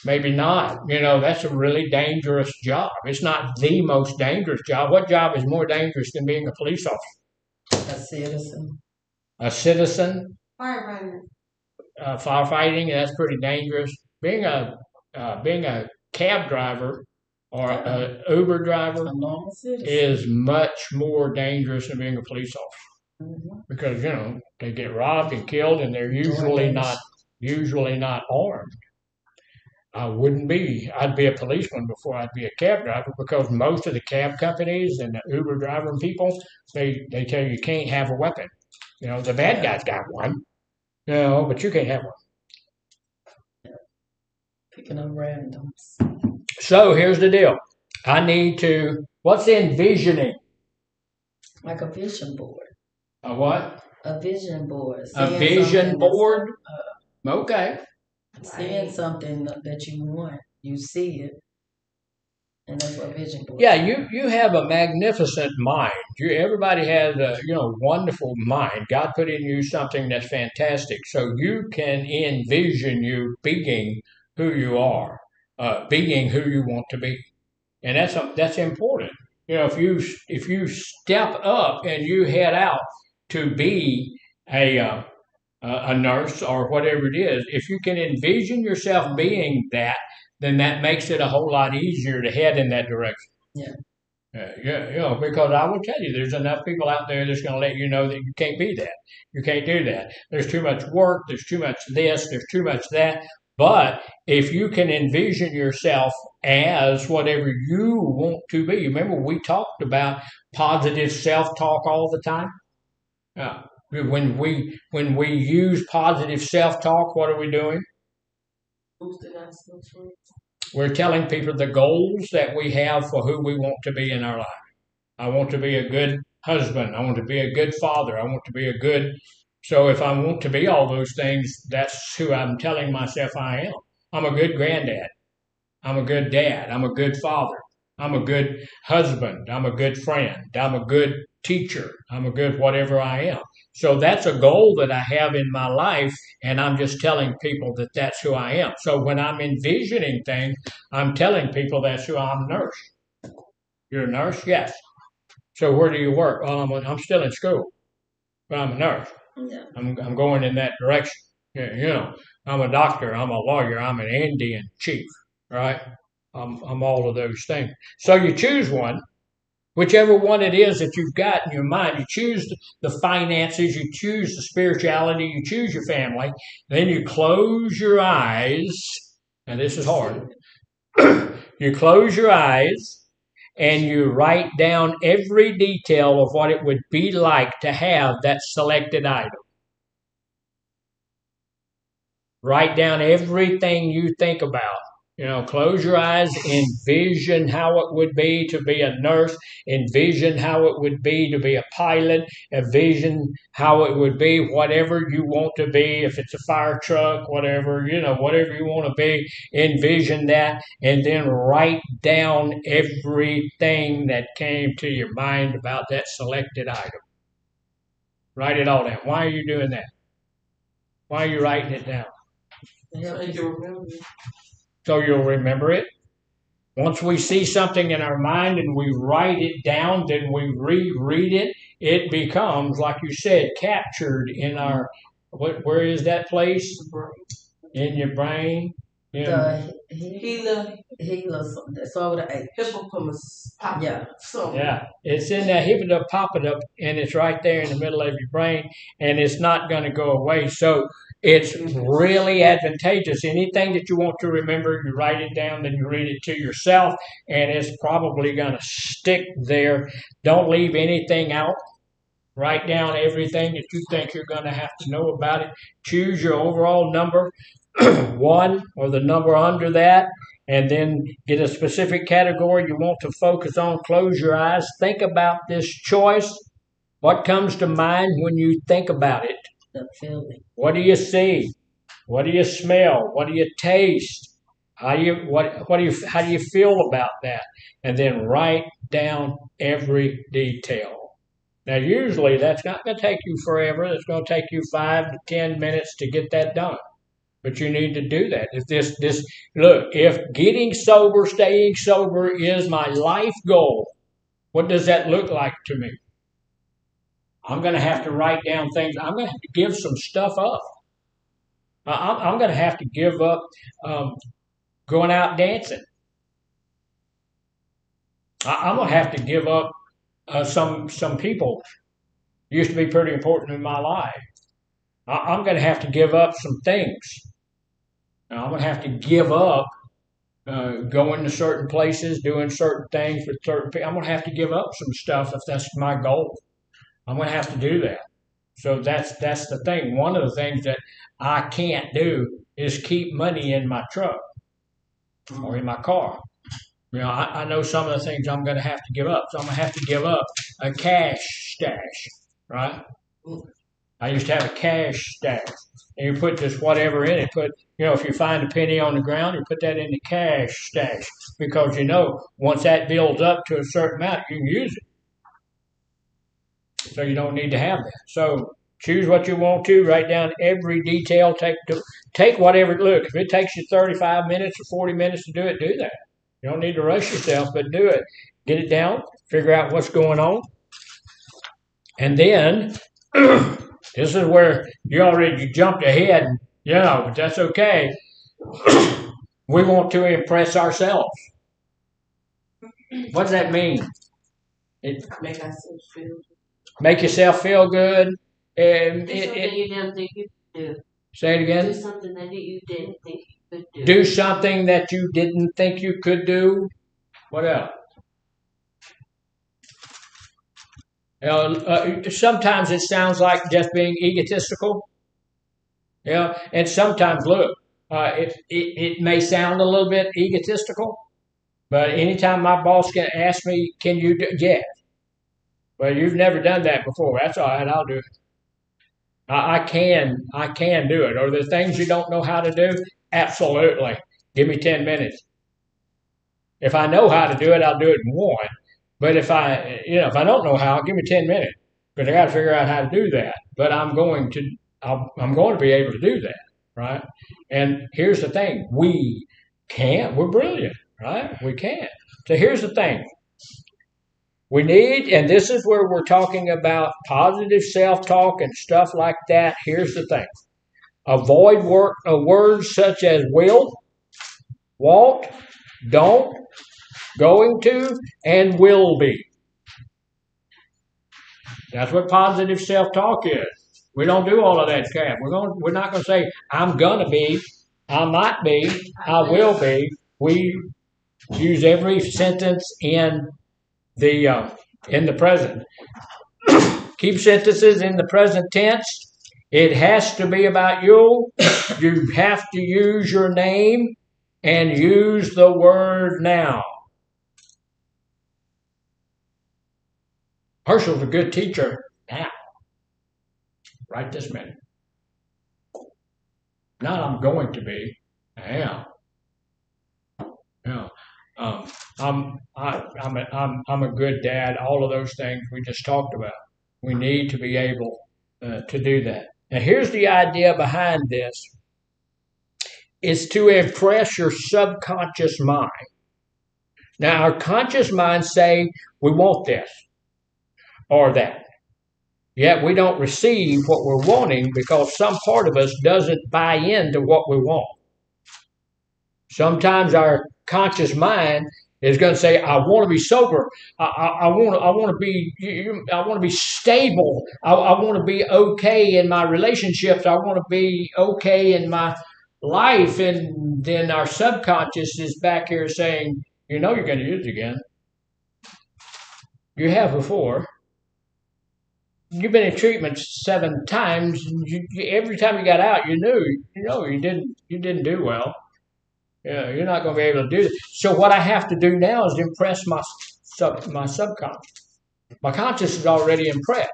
Maybe not. That's a really dangerous job. It's not the most dangerous job. What job is more dangerous than being a police officer? A citizen. A citizen? Firefighter. Firefighting, that's pretty dangerous. Being a cab driver or an Uber driver is much more dangerous than being a police officer because they get robbed and killed, and they're usually not armed. I'd be a policeman before I'd be a cab driver because most of the cab companies and the Uber driver people, they tell you can't have a weapon. The bad guy's got one, but you can't have one. Picking up randoms. So here's the deal. What's envisioning? Like a vision board. A what? A vision board. A vision board? Okay. Seeing something that you want, you see it, and that's what vision board. Yeah, you have a magnificent mind. Everybody has a wonderful mind. God put in you something that's fantastic, so you can envision you being who you are, being who you want to be, and that's important. If you step up and you head out to be a nurse or whatever it is, if you can envision yourself being that, then that makes it a whole lot easier to head in that direction. Yeah. Because I will tell you, there's enough people out there that's going to let you know that you can't be that. You can't do that. There's too much work. There's too much this. There's too much that. But if you can envision yourself as whatever you want to be, remember we talked about positive self-talk all the time? When we use positive self-talk, what are we doing? We're telling people the goals that we have for who we want to be in our life. I want to be a good husband. I want to be a good father. I want to be a good... So if I want to be all those things, that's who I'm telling myself I am. I'm a good granddad. I'm a good dad. I'm a good father. I'm a good husband. I'm a good friend. I'm a good teacher. I'm a good whatever I am. So that's a goal that I have in my life, and I'm just telling people that that's who I am. So when I'm envisioning things, I'm telling people that's who I'm. A nurse. You're a nurse? Yes. So where do you work? Well, I'm still in school, but I'm a nurse. Yeah. I'm going in that direction. I'm a doctor. I'm a lawyer. I'm an Indian chief, right? I'm all of those things. So you choose one. Whichever one it is that you've got in your mind, you choose the finances, you choose the spirituality, you choose your family, then you close your eyes, and this is hard. You close your eyes and you write down every detail of what it would be like to have that selected item. Write down everything you think about. Close your eyes, envision how it would be to be a nurse, envision how it would be to be a pilot, envision how it would be whatever you want to be, if it's a fire truck, whatever, whatever you want to be, envision that, and then write down everything that came to your mind about that selected item. Write it all down. Why are you doing that? Why are you writing it down? So you'll remember it. Once we see something in our mind and we write it down, then we reread it. It becomes, like you said, captured in our. Where is that place? In your brain. The Hila. That's over the H. Hippocampus. Yeah. Yeah. It's in the hippocampus, and it's right there in the middle of your brain, and it's not going to go away. So it's really advantageous. Anything that you want to remember, you write it down, then you read it to yourself, and it's probably going to stick there. Don't leave anything out. Write down everything that you think you're going to have to know about it. Choose your overall number, 1 or the number under that, and then get a specific category you want to focus on. Close your eyes. Think about this choice. What comes to mind when you think about it? The feeling. What do you see? What do you smell? What do you taste? How do you feel about that? And then write down every detail. Now, usually that's not going to take you forever. It's going to take you 5 to 10 minutes to get that done. But you need to do that. If getting sober, staying sober is my life goal, what does that look like to me? I'm going to have to write down things. I'm going to have to give some stuff up. I'm going to have to give up going out dancing. I'm going to have to give up some people used to be pretty important in my life. I'm going to have to give up some things. I'm going to have to give up going to certain places, doing certain things with certain people. I'm going to have to give up some stuff if that's my goal. I'm going to have to do that. So that's the thing. One of the things that I can't do is keep money in my truck or in my car. I know some of the things I'm going to have to give up. So I'm going to have to give up a cash stash, right? I used to have a cash stash. And you put this whatever in it. If you find a penny on the ground, you put that in the cash stash. Because once that builds up to a certain amount, you can use it. So you don't need to have that. So choose what you want to. Write down every detail. Take whatever. Look, if it takes you 35 minutes or 40 minutes to do it, do that. You don't need to rush yourself, but do it. Get it down. Figure out what's going on. And then, this is where you jumped ahead. But that's okay. We want to impress ourselves. What does that mean? Make ourselves feel good. Make yourself feel good. Do something you didn't think you could do. Say it again. Do something that you didn't think you could do. Do something that you didn't think you could do. What else? Sometimes it sounds like just being egotistical. And sometimes, look, it may sound a little bit egotistical, but anytime my boss can ask me, can you do? Yes. Well, you've never done that before. That's all right. I'll do it. I can do it. Are there things you don't know how to do? Absolutely. Give me 10 minutes. If I know how to do it, I'll do it in one. But if I don't know how, give me 10 minutes because I got to figure out how to do that. But I'm going to be able to do that, right? And here's the thing: we can't. We're brilliant, right? We can't. So here's the thing: we need, and this is where we're talking about positive self-talk and stuff like that. Here's the thing: avoid words such as will, won't, don't, going to, and will be. That's what positive self-talk is. We don't do all of that crap. We're not going to say I'm gonna be, I might be, I will be. We use every sentence in the present. Keep sentences in the present tense. It has to be about you. You have to use your name and use the word now. Herschel's a good teacher now. Right this minute. Not I'm going to be. I am. I'm a good dad. All of those things we just talked about. We need to be able to do that. Now here's the idea behind this. It's to impress your subconscious mind. Now our conscious mind say we want this or that. Yet we don't receive what we're wanting because some part of us doesn't buy into what we want. Sometimes our conscious mind is going to say, "I want to be sober. I want to be stable. I want to be okay in my relationships. I want to be okay in my life." And then our subconscious is back here saying, "You're going to use it again. You have before. You've been in treatment 7 times. Every time you got out, you didn't do well. You're not going to be able to do this. So what I have to do now is impress my subconscious. My conscious is already impressed.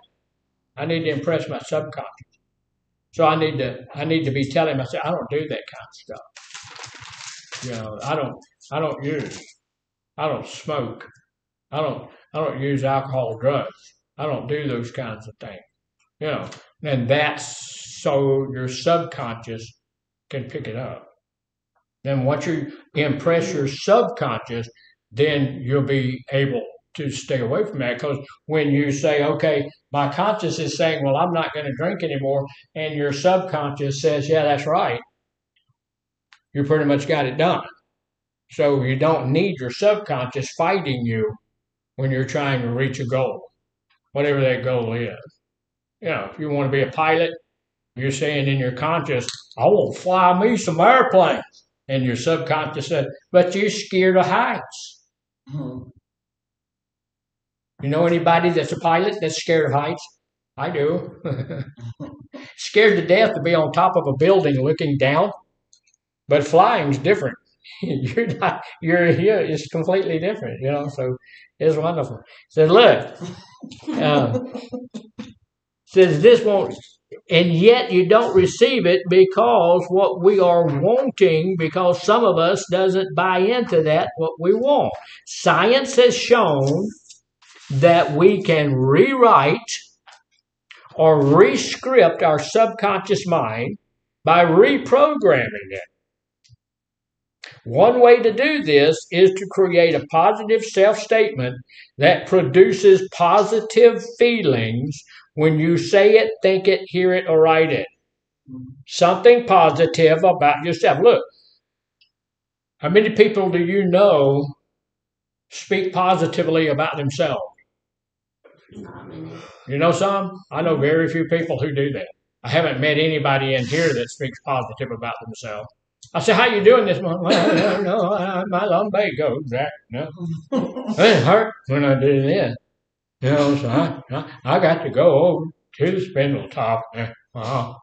I need to impress my subconscious. So I need to be telling myself, I don't do that kind of stuff. I don't use. I don't smoke. I don't use alcohol, drugs. I don't do those kinds of things. And that's so your subconscious can pick it up. Then once you impress your subconscious, then you'll be able to stay away from that, because when you say, okay, my conscious is saying, well, I'm not going to drink anymore, and your subconscious says, yeah, that's right, you pretty much got it done. So you don't need your subconscious fighting you when you're trying to reach a goal, whatever that goal is. If you want to be a pilot, you're saying in your conscious, I want to fly me some airplanes. And your subconscious says, but you're scared of heights. You know anybody that's a pilot that's scared of heights? I do. Scared to death to be on top of a building looking down. But flying's different. It's completely different, so it's wonderful. So look, says this won't, and yet you don't receive it because what we are wanting, because some of us doesn't buy into that, what we want. Science has shown that we can rewrite or rescript our subconscious mind by reprogramming it. One way to do this is to create a positive self-statement that produces positive feelings when you say it, think it, hear it, or write it. Something positive about yourself. Look, how many people do you know speak positively about themselves? Not many. You know some? I know very few people who do that. I haven't met anybody in here that speaks positive about themselves. I said, how you doing this morning? Well, no, my lumbago, Jack. No. It hurt when I do this. So I got to go over to the spindle top. I'm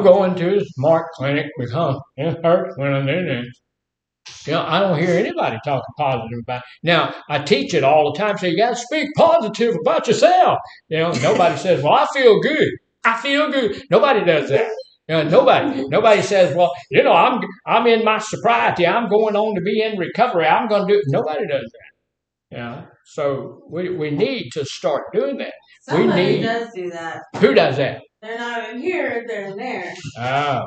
going to the smart clinic because it hurts when I do this. I don't hear anybody talking positive about it. Now, I teach it all the time. So you got to speak positive about yourself. Nobody says, well, I feel good. I feel good. Nobody does that. Nobody says, well, I'm in my sobriety. I'm going on to be in recovery. I'm going to do it. Nobody does that. So we need to start doing that. Somebody does do that. Who does that? They're not in here. They're in there. Oh,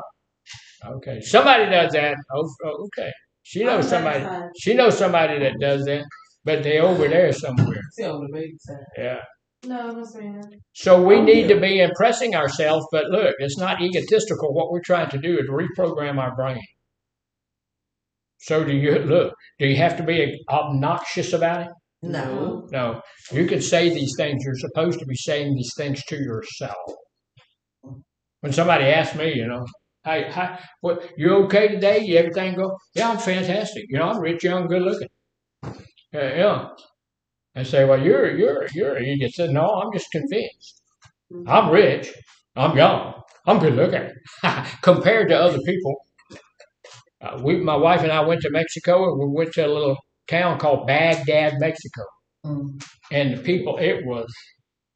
okay. Somebody does that. Oh, okay. She knows somebody. She knows somebody that does that, but they're over there somewhere. See on the baby side. Yeah. No, that's me. So we need to be impressing ourselves, but look, it's not egotistical. What we're trying to do is reprogram our brain. So do you have to be obnoxious about it? No. No. You can say these things. You're supposed to be saying these things to yourself. When somebody asks me, hey, what, you okay today? You everything go? Yeah, I'm fantastic. I'm rich, young, good looking. Yeah. I say, well, you're an idiot. Said, no, I'm just convinced. I'm rich. I'm young. I'm good looking. Compared to other people. My wife and I went to Mexico, and we went to a little town called Baghdad, Mexico. And the people, it was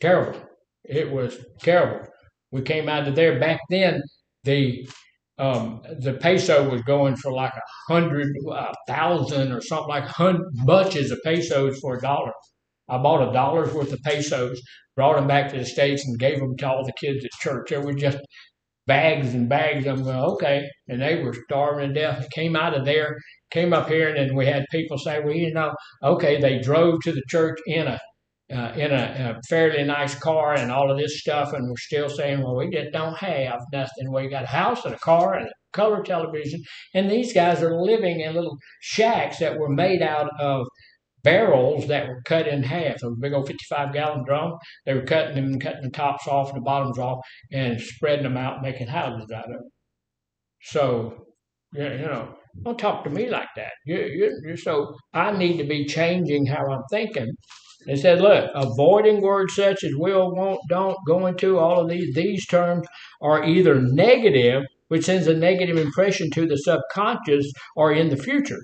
terrible. It was terrible. We came out of there. Back then, the peso was going for like 100,000 or something, like bunches of pesos for $1. I bought $1 worth of pesos, brought them back to the States, and gave them to all the kids at church. There were just bags and bags of them. Okay, and they were starving to death. Came out of there, came up here, and then we had people say, well, okay, they drove to the church in a fairly nice car and all of this stuff, and we're still saying, well, we just don't have nothing. We got a house and a car and a color television, and these guys are living in little shacks that were made out of barrels that were cut in half. Those big old 55-gallon drum. They were cutting the tops off and the bottoms off and spreading them out, making houses out of them. So, don't talk to me like that. So I need to be changing how I'm thinking. They said, look, avoiding words such as will, won't, don't, going to, all of these terms are either negative, which sends a negative impression to the subconscious, or in the future,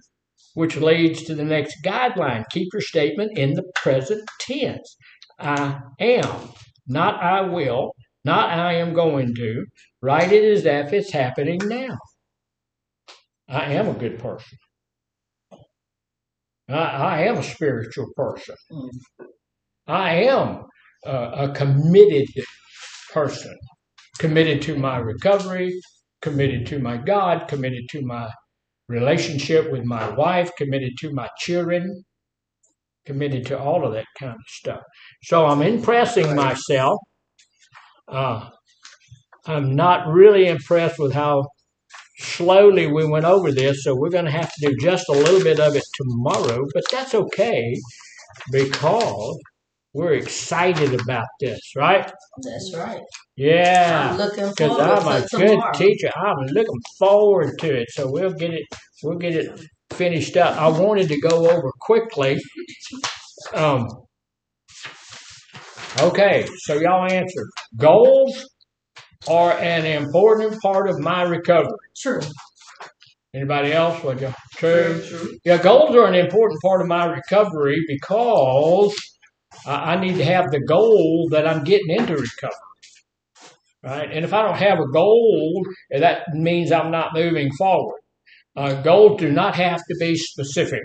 which leads to the next guideline. Keep your statement in the present tense. I am, not I will, not I am going to. Write it as if it's happening now. I am a good person. I am a spiritual person. I am a committed person. Committed to my recovery, committed to my God, committed to my relationship with my wife, committed to my children, committed to all of that kind of stuff. So I'm impressing myself. I'm not really impressed with how slowly we went over this, so we're going to have to do just a little bit of it tomorrow, but that's okay because we're excited about this, right? That's right. Yeah, I'm looking because forward I'm a to good tomorrow. teacher. I'm looking forward to it, so we'll get it finished up. I wanted to go over quickly. Okay, so y'all answered. Goals are an important part of my recovery. True. Anybody else? True. Yeah, goals are an important part of my recovery because I need to have the goal that I'm getting into recovery. Right? And if I don't have a goal, that means I'm not moving forward. Goals do not have to be specific.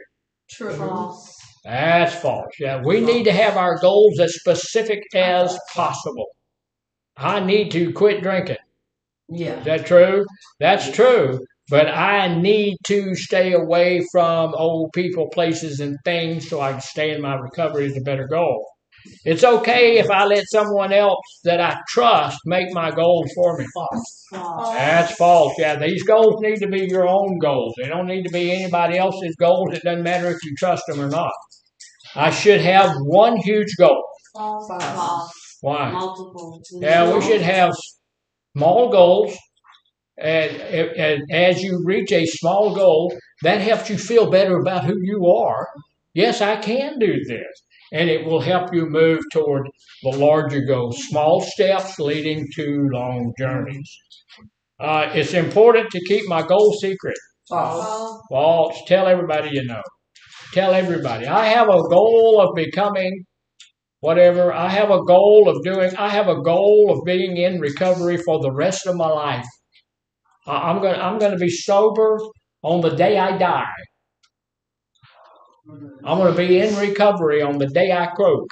True. False. That's false. Yeah, we need to have our goals as specific as possible. I need to quit drinking. Yeah. Is that true? That's true. But I need to stay away from old people, places, and things so I can stay in my recovery is a better goal. It's okay if I let someone else that I trust make my goals for me. False. That's false. Yeah, these goals need to be your own goals. They don't need to be anybody else's goals. It doesn't matter if you trust them or not. I should have one huge goal. False. Why? Multiple. Yeah, we should have small goals. And as you reach a small goal, that helps you feel better about who you are. Yes, I can do this. And it will help you move toward the larger goals. Small steps leading to long journeys. It's important to keep my goal secret. False. False. Tell everybody you know. Tell everybody. I have a goal of becoming whatever. I have a goal of being in recovery for the rest of my life. I'm going to be sober on the day I die. I'm going to be in recovery on the day I croak.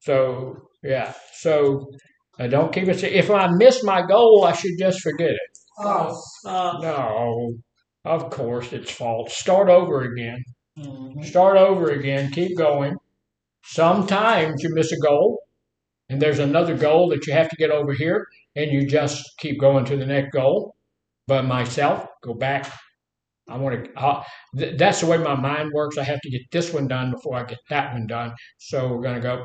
So, yeah. So, don't keep it. If I miss my goal, I should just forget it. False. No, of course it's false. Start over again. Mm-hmm. Start over again. Keep going. Sometimes you miss a goal, and there's another goal that you have to get over here, and you just keep going to the next goal. But myself, go back. That's the way my mind works. I have to get this one done before I get that one done. So we're going to go.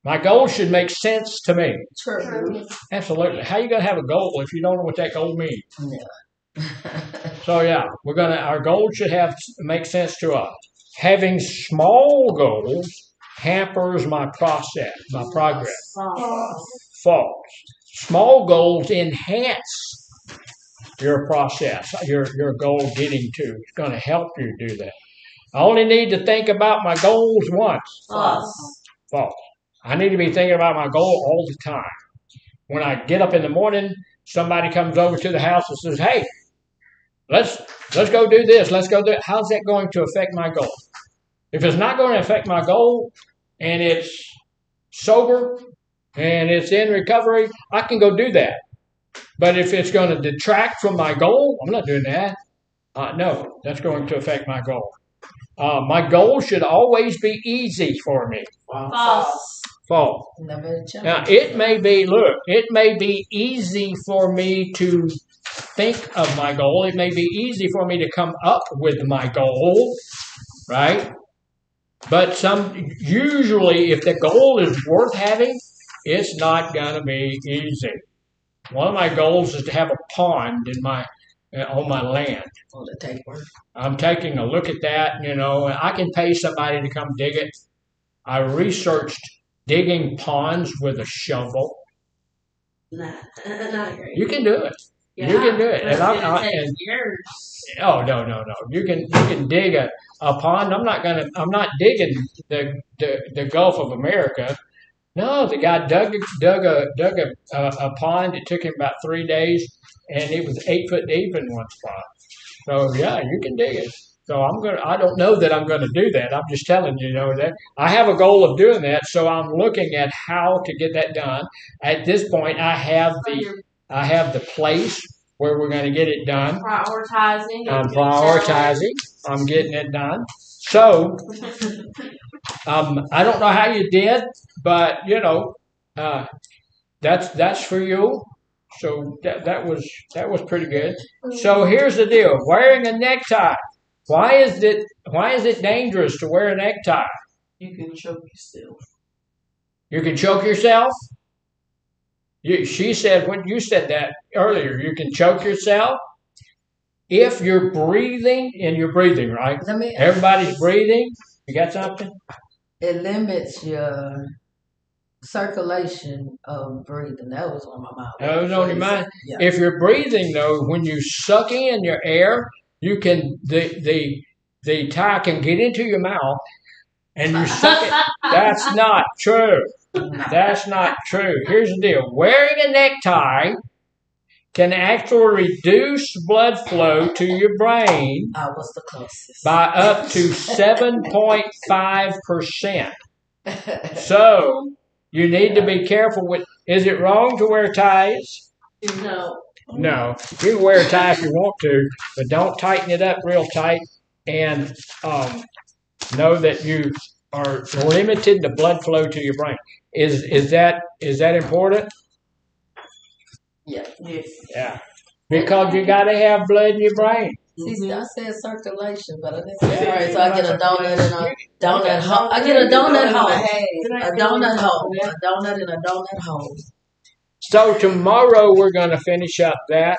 My goal should make sense to me. True. Absolutely. How you going to have a goal if you don't know what that goal means? Yeah. So yeah, our goal should make sense to us. Having small goals hampers my progress. False. Small goals enhance your process, your goal getting to. It's going to help you do that. I only need to think about my goals once. False. I need to be thinking about my goal all the time. When I get up in the morning, somebody comes over to the house and says, "Hey, let's go do this. Let's go do it." How's that going to affect my goal? If it's not going to affect my goal and it's sober and it's in recovery, I can go do that. But if it's going to detract from my goal, I'm not doing that. No, that's going to affect my goal. My goal should always be easy for me. False. Now, it may be easy for me to think of my goal. It may be easy for me to come up with my goal, right? But usually, if the goal is worth having, it's not going to be easy. One of my goals is to have a pond on my land. I'm taking a look at that. I can pay somebody to come dig it. I researched digging ponds with a shovel. Not great. You can do it. Yeah, you can do it. It's going to take years. Oh no! You can dig a pond. I'm not digging the Gulf of America. No, the guy dug a pond. It took him about 3 days, and it was 8 foot deep in one spot. So yeah, you can dig it. So I don't know that I'm going to do that. I'm just telling you, that I have a goal of doing that. So I'm looking at how to get that done. At this point, I have the place where we're going to get it done. Prioritizing. I'm prioritizing. I'm getting it done. So, I don't know how you did, but you know, that's for you. So that was pretty good. So here's the deal: wearing a necktie. Why is it dangerous to wear a necktie? You can choke yourself. You can choke yourself. She said when you said that earlier, you can choke yourself if you're breathing, and you're breathing, right? Everybody's breathing. You got something? It limits your circulation of breathing. That was on my mind. That was on your mind. Yeah. If you're breathing though, when you suck in your air, you can the tie can get into your mouth and you suck it. That's not true. That's not true. Here's the deal. Wearing a necktie can actually reduce blood flow to your brain I was the closest. by up to 7.5%. So you need to be careful with. Is it wrong to wear ties? No. No. You can wear a tie if you want to, but don't tighten it up real tight. And know that you are limited the blood flow to your brain. Is that important? Yeah. Yes. Yeah. Because you got to have blood in your brain. See, I said circulation, but I didn't say right. So I get a donut and a donut hole. I get a donut hole. A donut hole. A donut and a donut hole. So tomorrow we're going to finish up that.